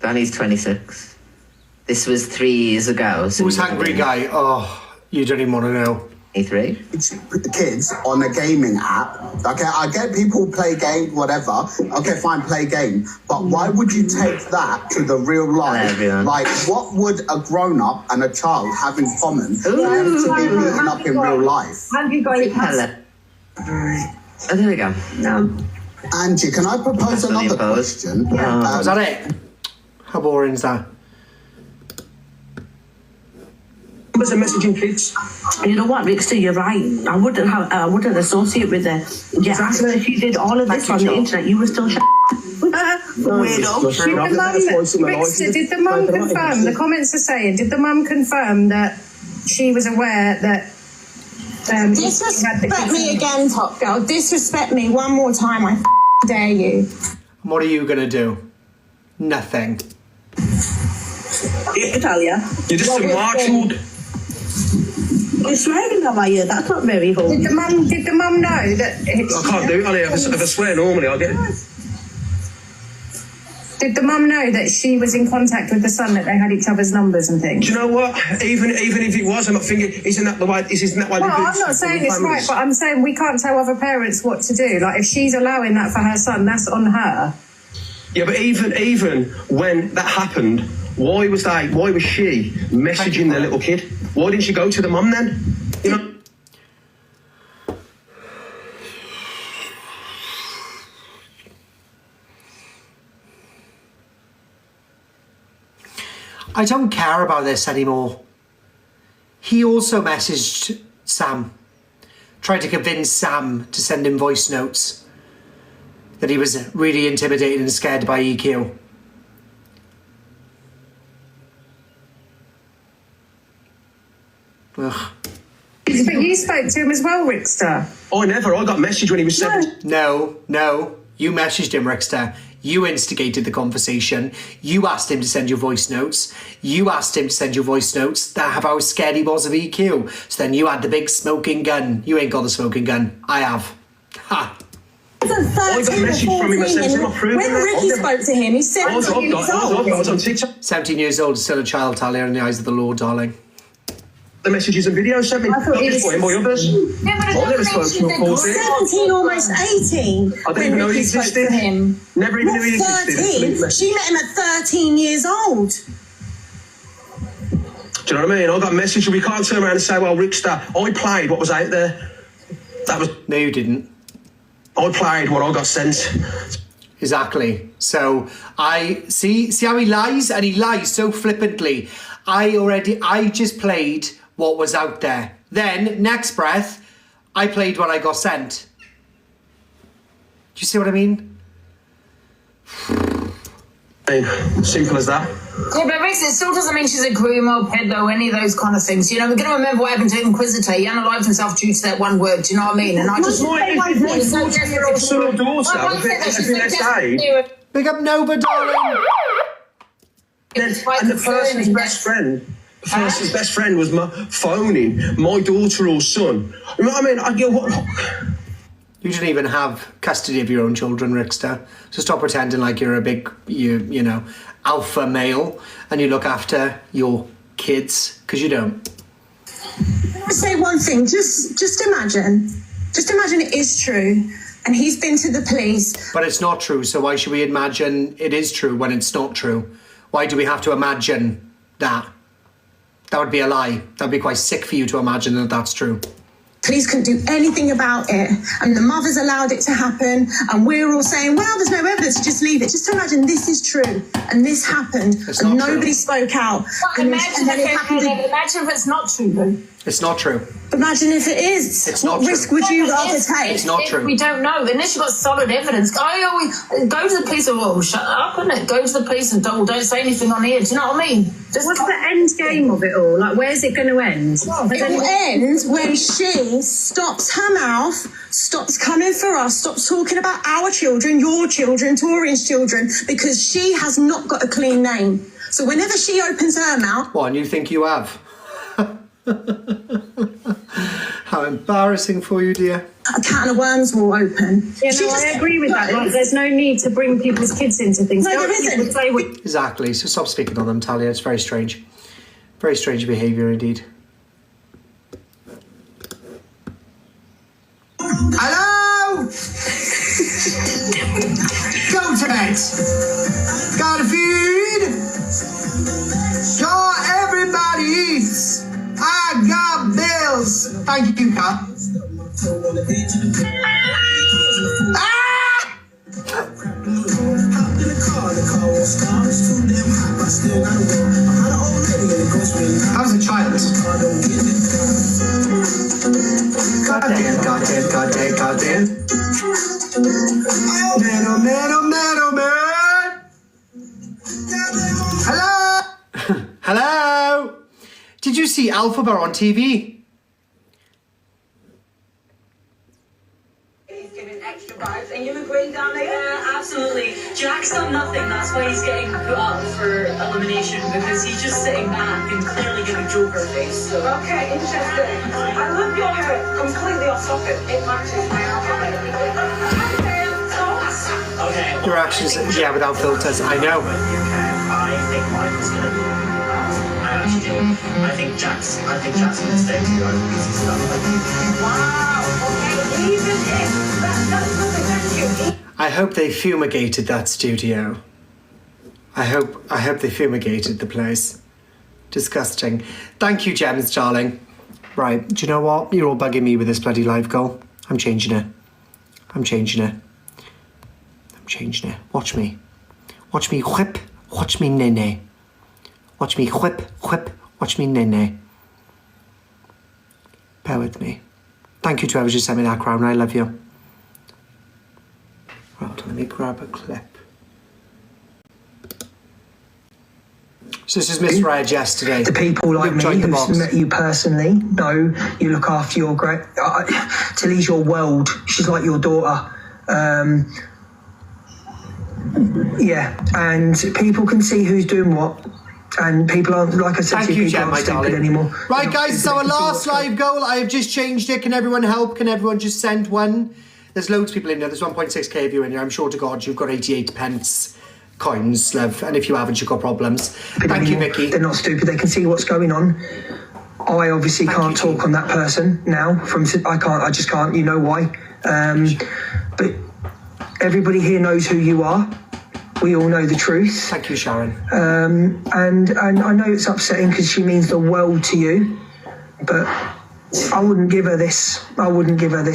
[SPEAKER 6] Danny's 26. This was 3 years ago. So
[SPEAKER 1] who's hungry guy? Oh, you don't even want to know.
[SPEAKER 6] 23.
[SPEAKER 20] Kids on a gaming app. Okay, I get people play game, whatever. Okay, fine, play game. But why would you take that to the real life? Like, what would a grown-up and a child have in common for them to be meeting up in real life?
[SPEAKER 6] Have you got it? Oh, there we go. No.
[SPEAKER 20] Angie, can I propose another question?
[SPEAKER 1] Was that it? How boring is that?
[SPEAKER 8] Numbers and messaging kids.
[SPEAKER 10] You know what, Rickster, you're right. I wouldn't associate with her. Yeah, if you did all of this on the internet, you were still weirdo.
[SPEAKER 2] Rickster, did the mum confirm? The comments are saying, did the mum confirm that she was aware that?
[SPEAKER 21] Disrespect me again, Top Girl. Disrespect me one more time. I dare you.
[SPEAKER 1] What are you gonna do? Nothing.
[SPEAKER 10] Italia.
[SPEAKER 8] You're just a marshaled.
[SPEAKER 10] You're swearing at you. That's not very home.
[SPEAKER 2] Did the mum know that?
[SPEAKER 8] I can't do it, honey. If I swear normally, I'll get it.
[SPEAKER 2] Did the mum know that she was in contact with the son, that they had each other's numbers and things?
[SPEAKER 8] Do you know what? Even if it was, I'm not thinking, isn't that why? Isn't that why?
[SPEAKER 2] Well, I'm not saying it's right, but I'm saying we can't tell other parents what to do. Like, if she's allowing that for her son, that's on her.
[SPEAKER 8] Yeah, but even when that happened, why was she messaging their little kid? Why didn't she go to the mum then? You know.
[SPEAKER 1] I don't care about this anymore. He also messaged Sam, tried to convince Sam to send him voice notes, that he was really intimidated and scared by EQ. Ugh.
[SPEAKER 2] But you spoke to him as well, Rickster.
[SPEAKER 8] I never. I got messaged when he was 7.
[SPEAKER 1] No. You messaged him, Rickster. You instigated the conversation. You asked him to send your voice notes. You asked him to send your voice notes that have how scared he was of EQ. So then you had the big smoking gun. You ain't got the smoking gun. I have. Ha!
[SPEAKER 21] I got a message from him at 17. When Ricky spoke to him, he said
[SPEAKER 8] I was on TikTok.
[SPEAKER 1] 17 years old, still a child, Talia, in the eyes of the Lord, darling.
[SPEAKER 8] The messages and videos sent me. Not just by others. I never spoke to him, of course.
[SPEAKER 21] 17, almost 18.
[SPEAKER 8] I didn't even know he existed. Never even knew he existed.
[SPEAKER 21] 13? She met him at 13 years old.
[SPEAKER 8] Do Do you know what I mean? I got a message, we can't turn around and say, well, Rickster, I played what was out there. That was...
[SPEAKER 1] No, you didn't.
[SPEAKER 8] I played what I got sent.
[SPEAKER 1] Exactly. So I see how he lies, and he lies so flippantly. I just played what was out there. Then, next breath, I played what I got sent. Do you see what I mean?
[SPEAKER 8] Simple as that.
[SPEAKER 15] Yeah, but it still doesn't mean she's a groomer or pedo, any of those kind of things. You know, we're going to remember what happened to Inquisitor. He unalived himself due to that one word. Do you know what I mean? And I just...
[SPEAKER 1] Big up Nova, darling.
[SPEAKER 8] And the person's best friend... The person's best friend was phoning my daughter or son. You know what I mean?
[SPEAKER 1] You didn't even have custody of your own children, Rickster. So stop pretending like you're a big, you know, alpha male and you look after your kids, because you don't.
[SPEAKER 21] I'll say one thing. Just imagine it is true, and he's been to the police.
[SPEAKER 1] But it's not true. So why should we imagine it is true when it's not true? Why do we have to imagine that? That would be a lie. That'd be quite sick for you to imagine that that's true.
[SPEAKER 21] Police couldn't do anything about it, and the mothers allowed it to happen, and we're all saying, well, there's no evidence, just leave it. Just imagine this is true, and this happened, and nobody spoke out.
[SPEAKER 15] Imagine if it's not true, though.
[SPEAKER 1] It's not true.
[SPEAKER 21] Imagine if it is.
[SPEAKER 1] It's not
[SPEAKER 21] what risk
[SPEAKER 1] true.
[SPEAKER 21] would you rather take?
[SPEAKER 1] It's not true.
[SPEAKER 15] We don't know, unless you've got solid evidence. I always go to the police and, oh, shut up, innit? Go to the police and don't say anything on here. Do you know what I mean?
[SPEAKER 21] What's the end game of it all? Like, where's it going to end? It will end when she stops her mouth, stops coming for us, stops talking about our children, your children, Torian's children, because she has not got a clean name. So whenever she opens her mouth...
[SPEAKER 1] What, and you think you have? How embarrassing for you, dear.
[SPEAKER 21] A can of worms will open.
[SPEAKER 9] Yeah, no, I agree with that. Like, there's no need to bring people's kids into things.
[SPEAKER 21] No, there isn't.
[SPEAKER 1] Exactly. So stop speaking on them, Talia. It's very strange. Very strange behaviour indeed. Hello! Go to bed! Got a feed! Sure, everybody eats! I got bills! Thank you, Kat. Ah! I was a child. Goddamn. Man. Hello? Hello? Did you see Alphabet on TV?
[SPEAKER 12] He's giving extra vibes, and you agree, Danny? Absolutely. Jack's done nothing, that's why he's getting put up for elimination, because he's just sitting back and clearly giving Joker face. So. Okay, interesting. I love your hair. Completely off topic. It matches my outfit.
[SPEAKER 1] Okay. Your actions, yeah, without filters, I know.
[SPEAKER 22] I think Michael's going to be. I actually do. I think Jack's going to stay too. I think he's done.
[SPEAKER 12] Wow. Okay. Even if that's nothing against you.
[SPEAKER 1] I hope they fumigated that studio. I hope they fumigated the place. Disgusting. Thank you, Gems, darling. Right, do you know what? You're all bugging me with this bloody live goal. I'm changing it. Watch me. Watch me whip. Watch me nene. Watch me whip. Watch me nene. Bear with me. Thank you to whoever just sent me that crown. I love you. Right, let me grab a clip. So this is misread yesterday.
[SPEAKER 23] The people like me who's met you personally know you look after your great... Tilly's your world. She's like your daughter. Yeah, and people can see who's doing what. And people aren't, like I said,
[SPEAKER 1] Thank you,
[SPEAKER 23] people
[SPEAKER 1] Jen,
[SPEAKER 23] aren't
[SPEAKER 1] my
[SPEAKER 23] stupid
[SPEAKER 1] darling.
[SPEAKER 23] anymore.
[SPEAKER 1] Right, guys, it's our last live goal. I have just changed it. Can everyone help? Can everyone just send one? There's loads of people in there. There's 1.6k of you in here. I'm sure to God you've got 88 pence coins, love. And if you haven't, you've got problems. Thank you, Vicky.
[SPEAKER 23] They're not stupid. They can see what's going on. I obviously can't talk on that person now. I just can't. You know why? But everybody here knows who you are. We all know the truth.
[SPEAKER 1] Thank you, Sharon.
[SPEAKER 23] And I know it's upsetting because she means the world to you, but I wouldn't give her this.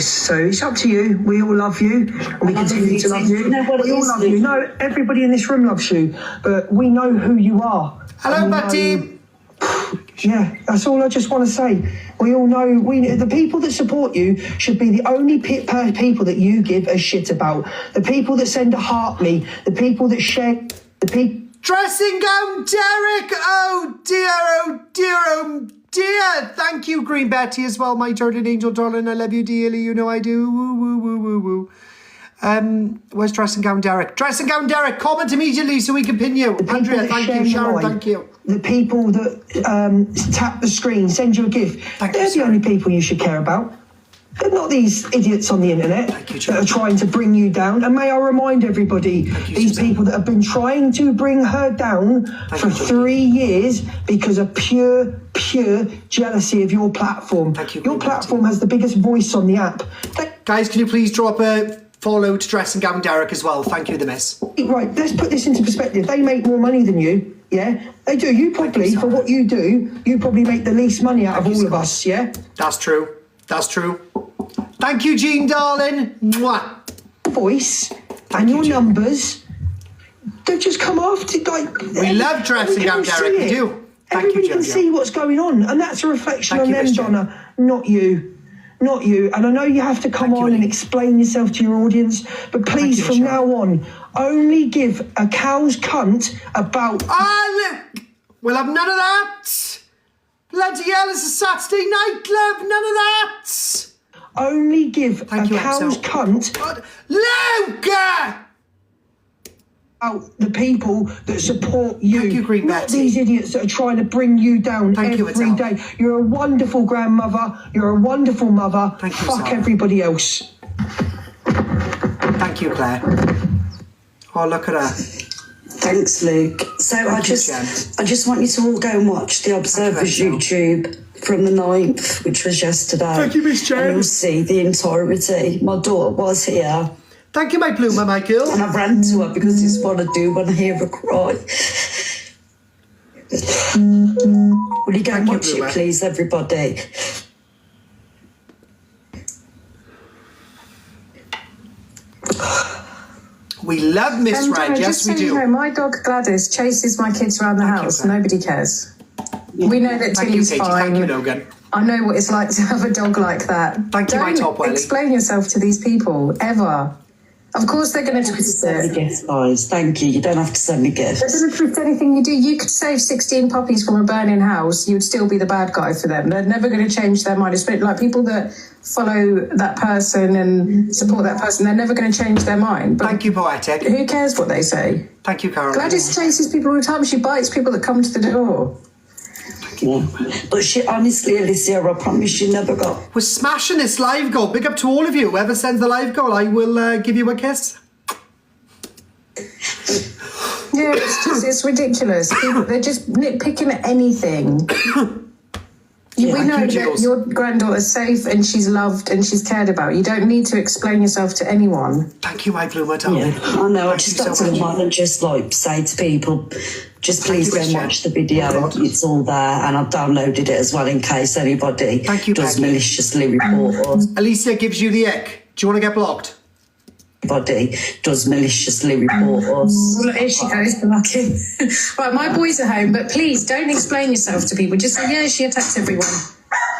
[SPEAKER 23] So it's up to you. We all love you, and we continue to love you. We all love you. No, everybody in this room loves you, but we know who you are.
[SPEAKER 1] Hello, Betty.
[SPEAKER 23] Yeah, that's all I just want to say. We all know, the people that support you should be the only people that you give a shit about. The people that send a heart me, the people that share, the people...
[SPEAKER 1] Dressing gown, Derek! Oh dear, oh dear, oh dear! Thank you, Green Betty, as well, my darling angel, darling. I love you dearly, you know I do. Woo, woo, woo, woo, woo. Where's Dressing Gown Derek? Dressing Gown Derek, comment immediately so we can pin you. Andrea, thank you. Sharon, thank you.
[SPEAKER 23] The people that tap the screen, send you a gift. They're the only people you should care about. They're not these idiots on the internet that are trying to bring you down. And may I remind everybody, these people that have been trying to bring her down for 3 years because of pure jealousy of your platform. Your platform has the biggest voice on the app.
[SPEAKER 1] Guys, can you please drop a follow to Dressing Gown Derek as well? Thank you, the miss.
[SPEAKER 23] Right, let's put this into perspective. They make more money than you. Yeah, they do. You probably, for what you do, you probably make the least money out of all of us, yeah?
[SPEAKER 1] That's true. That's true. Thank you, Jean, darling. Mwah.
[SPEAKER 23] Voice and your numbers, they've just come after, like...
[SPEAKER 1] We love Dressing Gown Derek, we do.
[SPEAKER 23] Everybody can see what's going on, and that's a reflection on them, Donna, not you. Not you. And I know you have to come on and explain yourself to your audience, but please, from now on, only give a cow's cunt about...
[SPEAKER 1] Look! We'll have none of that! Bloody hell, it's a Saturday night club, none of that!
[SPEAKER 23] Only give a cow's cunt...
[SPEAKER 1] Luca!
[SPEAKER 23] Out the people that support you.
[SPEAKER 1] Thank you, Green
[SPEAKER 23] Not
[SPEAKER 1] Betty.
[SPEAKER 23] these idiots that are trying to bring you down every day. You're a wonderful grandmother. You're a wonderful mother. Fuck everybody else.
[SPEAKER 1] Thank you, Claire. Oh, look at her.
[SPEAKER 4] Thanks, Luke. So I just want you to all go and watch the Observer's YouTube from the 9th, which was yesterday.
[SPEAKER 1] Thank you, Miss Jen.
[SPEAKER 4] And you'll see the entirety. My daughter was here.
[SPEAKER 1] Thank you, my bloomer, my girl.
[SPEAKER 4] And I ran to her because it's what I do when I hear her cry. Will you go and watch it, please, everybody?
[SPEAKER 1] We love Miss Red, yes we do.
[SPEAKER 9] You know, my dog Gladys chases my kids around the house. Nobody cares. We know that Tilly's fine.
[SPEAKER 1] Thank you, Logan.
[SPEAKER 9] I know what it's like to have a dog like that.
[SPEAKER 1] Thank you, my top welly.
[SPEAKER 9] Don't explain yourself to these people, ever. Of course they're going to twist it.
[SPEAKER 4] Gifts, guys. Thank you. You don't have to send me gifts.
[SPEAKER 9] They're going to twist anything you do. You could save 16 puppies from a burning house. You'd still be the bad guy for them. They're never going to change their mind. It's like people that follow that person and support that person, they're never going to change their mind. But
[SPEAKER 1] thank you, Poetic.
[SPEAKER 9] Who cares what they say?
[SPEAKER 1] Thank you, Carol.
[SPEAKER 9] Gladys chases people all the time. She bites people that come to the door.
[SPEAKER 4] Yeah. But she honestly, Alicia, I promise you never got...
[SPEAKER 1] We're smashing this live goal. Big up to all of you. Whoever sends the live goal, I will give you a kiss.
[SPEAKER 9] Yeah, it's ridiculous. People, they're just nitpicking at anything. We know that your granddaughter's safe and she's loved and she's cared about. You don't need to explain yourself to anyone.
[SPEAKER 1] Thank you, my bloomer darling.
[SPEAKER 4] Yeah, I know. I just got to come on and just like say to people, just please go and watch the video. It's all there, and I've downloaded it as well in case anybody does maliciously report us.
[SPEAKER 1] Alicia gives you the ick. Do you want to get blocked?
[SPEAKER 4] Anybody does maliciously report us.
[SPEAKER 9] Well, here she goes, lucky. Right, my boys are home, but please don't explain yourself to people. Just say, yeah, she attacks everyone.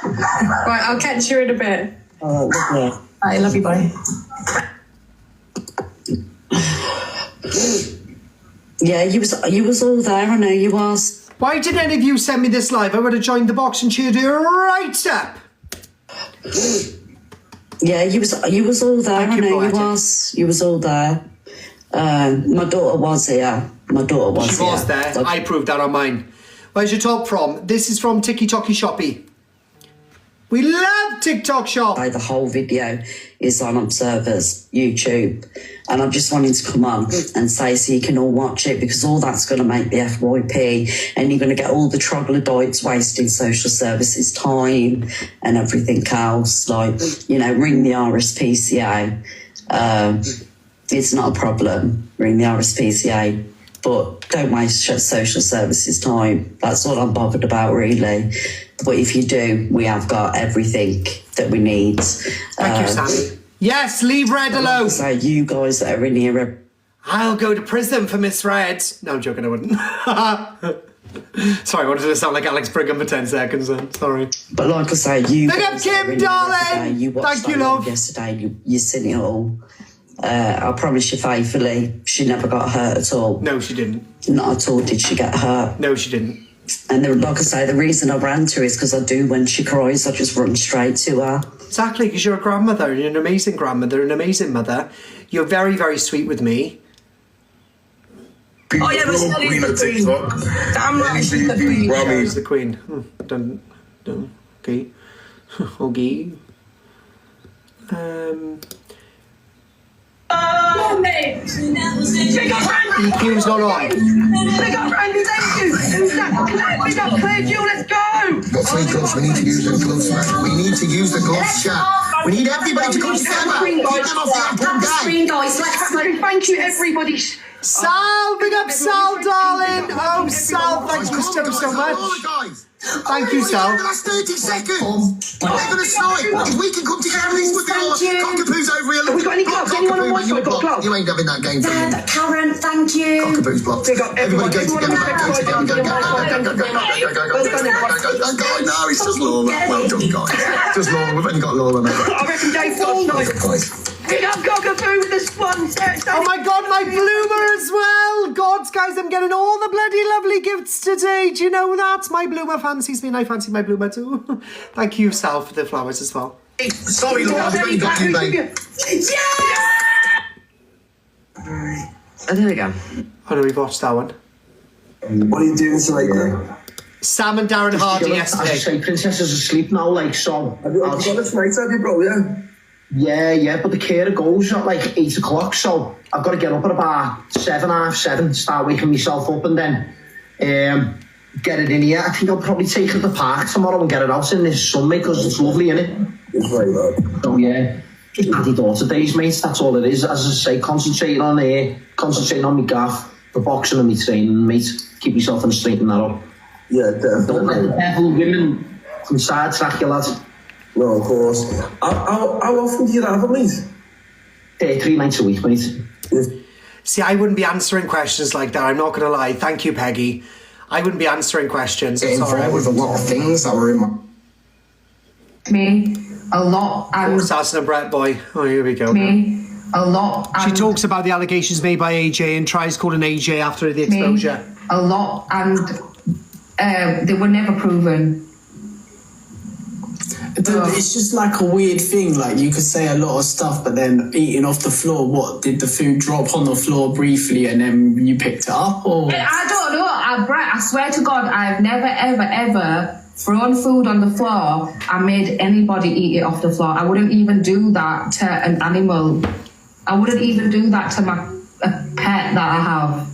[SPEAKER 9] Right, I'll catch you in a bit.
[SPEAKER 4] Lovely.
[SPEAKER 9] I love you, bye.
[SPEAKER 4] Yeah, you was all there. I know you was.
[SPEAKER 1] Why did any of you send me this live? I would have joined the box and cheered you right up.
[SPEAKER 4] Yeah, you was all there. I know you was. You was all there. My daughter was here. My daughter was here.
[SPEAKER 1] She was there.
[SPEAKER 4] Like,
[SPEAKER 1] I proved that on mine. Where's your top from? This is from TikTok Shoppy. We love TikTok Shop.
[SPEAKER 4] The whole video is on Observer's YouTube. And I'm just wanting to come on and say so you can all watch it, because all that's going to make the FYP, and you're going to get all the troglodytes wasting social services time and everything else. Like, you know, ring the RSPCA. it's not a problem. Ring the RSPCA, but don't waste social services time. That's all I'm bothered about, really. But if you do, we have got everything that we need.
[SPEAKER 1] Thank you, Sammy. Yes, leave Red alone.
[SPEAKER 4] So you guys that are in here...
[SPEAKER 1] I'll go to prison for Miss Red. No, I'm joking, I wouldn't. Sorry, I wanted to sound like Alex Brigham for 10 seconds then. Sorry.
[SPEAKER 4] But like I say, you...
[SPEAKER 1] Big up Kim, darling!
[SPEAKER 4] You watched
[SPEAKER 1] Thank you, love.
[SPEAKER 4] Yesterday, you seen it all. I promise you faithfully, she never got hurt at all.
[SPEAKER 1] No, she didn't.
[SPEAKER 4] Not at all did she get hurt.
[SPEAKER 1] No, she didn't.
[SPEAKER 4] And like I say, the reason I ran to her is because I do, when she cries, I just run straight to her.
[SPEAKER 1] Exactly, because you're a grandmother, you're an amazing grandmother, an amazing mother. You're very, very sweet with me.
[SPEAKER 10] Oh yeah, but still he's the queen. Damn right, she's the queen.
[SPEAKER 1] She's the queen. Done. Okay. Okay.
[SPEAKER 10] Oh, mate! Big up Randy!
[SPEAKER 1] EQ's not on.
[SPEAKER 10] Big up Randy, thank you! Who's that? Big up Claire Jill, let's go!
[SPEAKER 5] Got 3 gloves, we need to use the gloves, man. We need to use the gloves, chat. We need everybody to come together. Keep them off the apple game.
[SPEAKER 10] Thank you, everybody.
[SPEAKER 1] Sal, big up Sal, darling. Oh, Sal, thank you so much. Thank you, Sal.
[SPEAKER 5] The last 30 seconds. They're going to snipe. If we can come together, this would be all. Cockapoo's over here.
[SPEAKER 10] Have we got any clubs? Anyone on my side got clubs?
[SPEAKER 5] You ain't having that game for me.
[SPEAKER 21] Karen, thank you.
[SPEAKER 5] Cockapoo's blocked. Everybody go together. Go. No, it's just Laura. Well done, guys. Just Laura. We've only got Laura, mate.
[SPEAKER 10] I reckon Dave Forsyth. Big up Cockapoo with the sponsor.
[SPEAKER 1] Oh my God, my bloomer as well. God, guys, I'm getting all the bloody lovely gifts today. Do you know that? My bloomer fancies me and I fancy my bloomer too. Thank you, Sal, for the flowers as well.
[SPEAKER 5] Sorry, Laura, I've only got you, mate.
[SPEAKER 10] Yeah!
[SPEAKER 6] I did it again.
[SPEAKER 1] Oh no, we've watched that one.
[SPEAKER 11] What are you doing tonight, then?
[SPEAKER 1] Sam and Darren Hardy yesterday.
[SPEAKER 11] As I say, Princess is asleep now, like, so... Have you got it tonight, have you, bro, yeah? Yeah, but the carer goes at like 8 o'clock, so I've got to get up at about 7, half 7, start waking myself up and then get it in here. I think I'll probably take it to the park tomorrow and get it out in this sun, mate, because it's lovely, innit? It's very good. So yeah, just daddy daughter days, mate, that's all it is. As I say, concentrating on my gaff, the boxing and my training, mate. Keep yourself on straight and that up. Yeah, definitely. Don't let the devil women from sidetrack you, lads. No, of course. How often do you have it, mate? 3 nights a week, mate.
[SPEAKER 1] See, I wouldn't be answering questions like that. I'm not going to lie. Thank you, Peggy. I wouldn't be answering questions. I'm sorry. I
[SPEAKER 7] with a lot of things that were in my...
[SPEAKER 21] Me, a lot.
[SPEAKER 1] Assassin and Brett Boy. Oh, here we go.
[SPEAKER 21] Me, a lot.
[SPEAKER 1] She talks about the allegations made by AJ and tries calling AJ after the exposure.
[SPEAKER 21] Me, a lot, and they were never proven.
[SPEAKER 18] It's just like a weird thing. Like, you could say a lot of stuff, but then eating off the floor. What, did the food drop on the floor briefly and then you picked it up? Or
[SPEAKER 21] I don't know. I swear to God, I've never, ever thrown food on the floor and made anybody eat it off the floor. I wouldn't even do that to an animal. I wouldn't even do that to a pet that I have.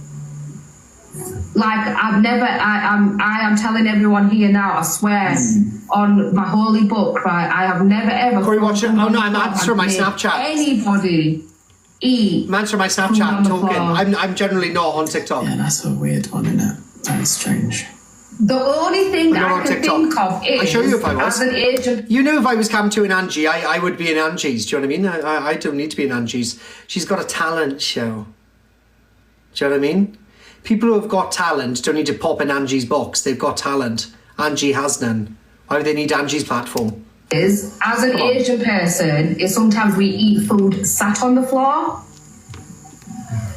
[SPEAKER 21] Like, I've never, I am telling everyone here now, I swear, on my holy book, right, I have never ever...
[SPEAKER 1] Corie, watch it. Oh no, I'm answering my Snapchat.
[SPEAKER 21] Anybody eat...
[SPEAKER 1] I'm answering my Snapchat, talking. I'm generally not on TikTok.
[SPEAKER 18] Yeah, that's a weird one, isn't it? That's strange.
[SPEAKER 21] The only thing that I can think of is...
[SPEAKER 1] I'll show you if I was.
[SPEAKER 21] As an agent...
[SPEAKER 1] You know, if I was Cam to an Angie, I would be in Angie's. Do you know what I mean? I don't need to be in Angie's. She's got a talent show. Do you know what I mean? People who have got talent don't need to pop in Angie's box. They've got talent. Angie has none. Why do they need Angie's platform?
[SPEAKER 21] As an Asian person, is sometimes we eat food sat on the floor.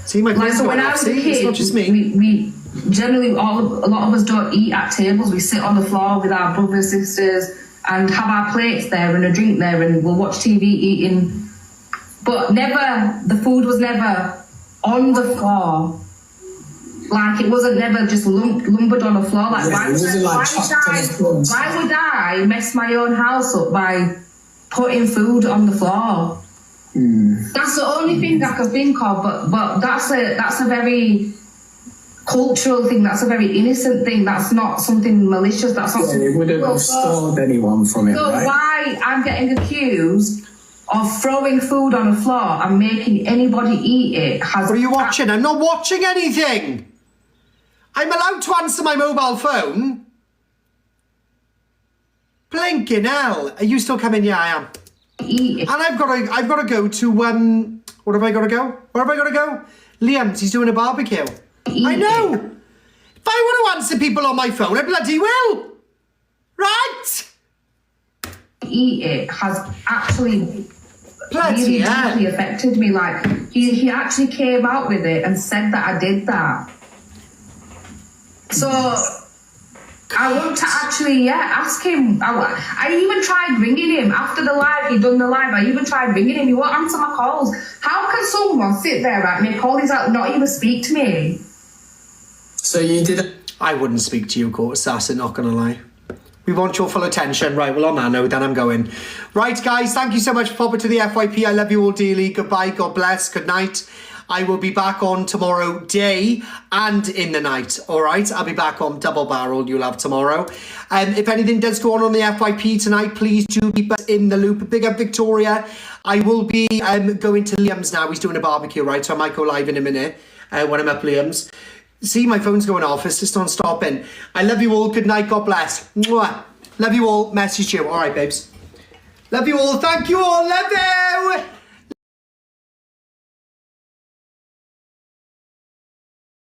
[SPEAKER 1] See, my
[SPEAKER 21] like, so when I was a kid, it's not just me. We generally, a lot of us don't eat at tables. We sit on the floor with our brothers, sisters, and have our plates there and a drink there, and we'll watch TV eating. But never, the food was never on the floor. Like, it wasn't never just lumbered on the floor. Like, why would I mess my own house up by putting food on the floor? That's the only thing I can think of. But that's a very cultural thing. That's a very innocent thing. That's not something malicious. That's not.
[SPEAKER 18] It wouldn't have stopped anyone from it.
[SPEAKER 21] So
[SPEAKER 18] right?
[SPEAKER 21] why I'm getting accused
[SPEAKER 13] of throwing food on the floor and making anybody eat it has...
[SPEAKER 1] What are you watching? I'm not watching anything. I'm allowed to answer my mobile phone. Blinking hell. Are you still coming? Yeah, I am.
[SPEAKER 13] Eat it.
[SPEAKER 1] And I've got to go to, what have I got to go? Where have I got to go? Liam's, he's doing a barbecue. I know. If I want to answer people on my phone, I bloody will. Right?
[SPEAKER 13] Eat it has actually
[SPEAKER 1] bloody
[SPEAKER 13] deeply affected me. Like, he actually came out with it and said that I did that. So I want to actually, ask him. I even tried ringing him after the live. He'd done the live. I even tried ringing him. He won't answer my calls. How can someone sit there, right, make all these out, not even speak to me?
[SPEAKER 18] So you did...
[SPEAKER 1] I wouldn't speak to you, Court Assassin, not going to lie. We want your full attention. Right, well, on that note, then I'm going. Right, guys, thank you so much for popping to the FYP. I love you all dearly. Goodbye, God bless, good night. I will be back on tomorrow day and in the night, all right? I'll be back on double barrel you'll have tomorrow. If anything does go on the FYP tonight, please do keep us in the loop. Big up Victoria. I will be going to Liam's now. He's doing a barbecue, right? So I might go live in a minute when I'm up Liam's. See, my phone's going off. It's just on stopping. I love you all. Good night. God bless. Mwah. Love you all. Message you. All right, babes. Love you all. Thank you all. Love you.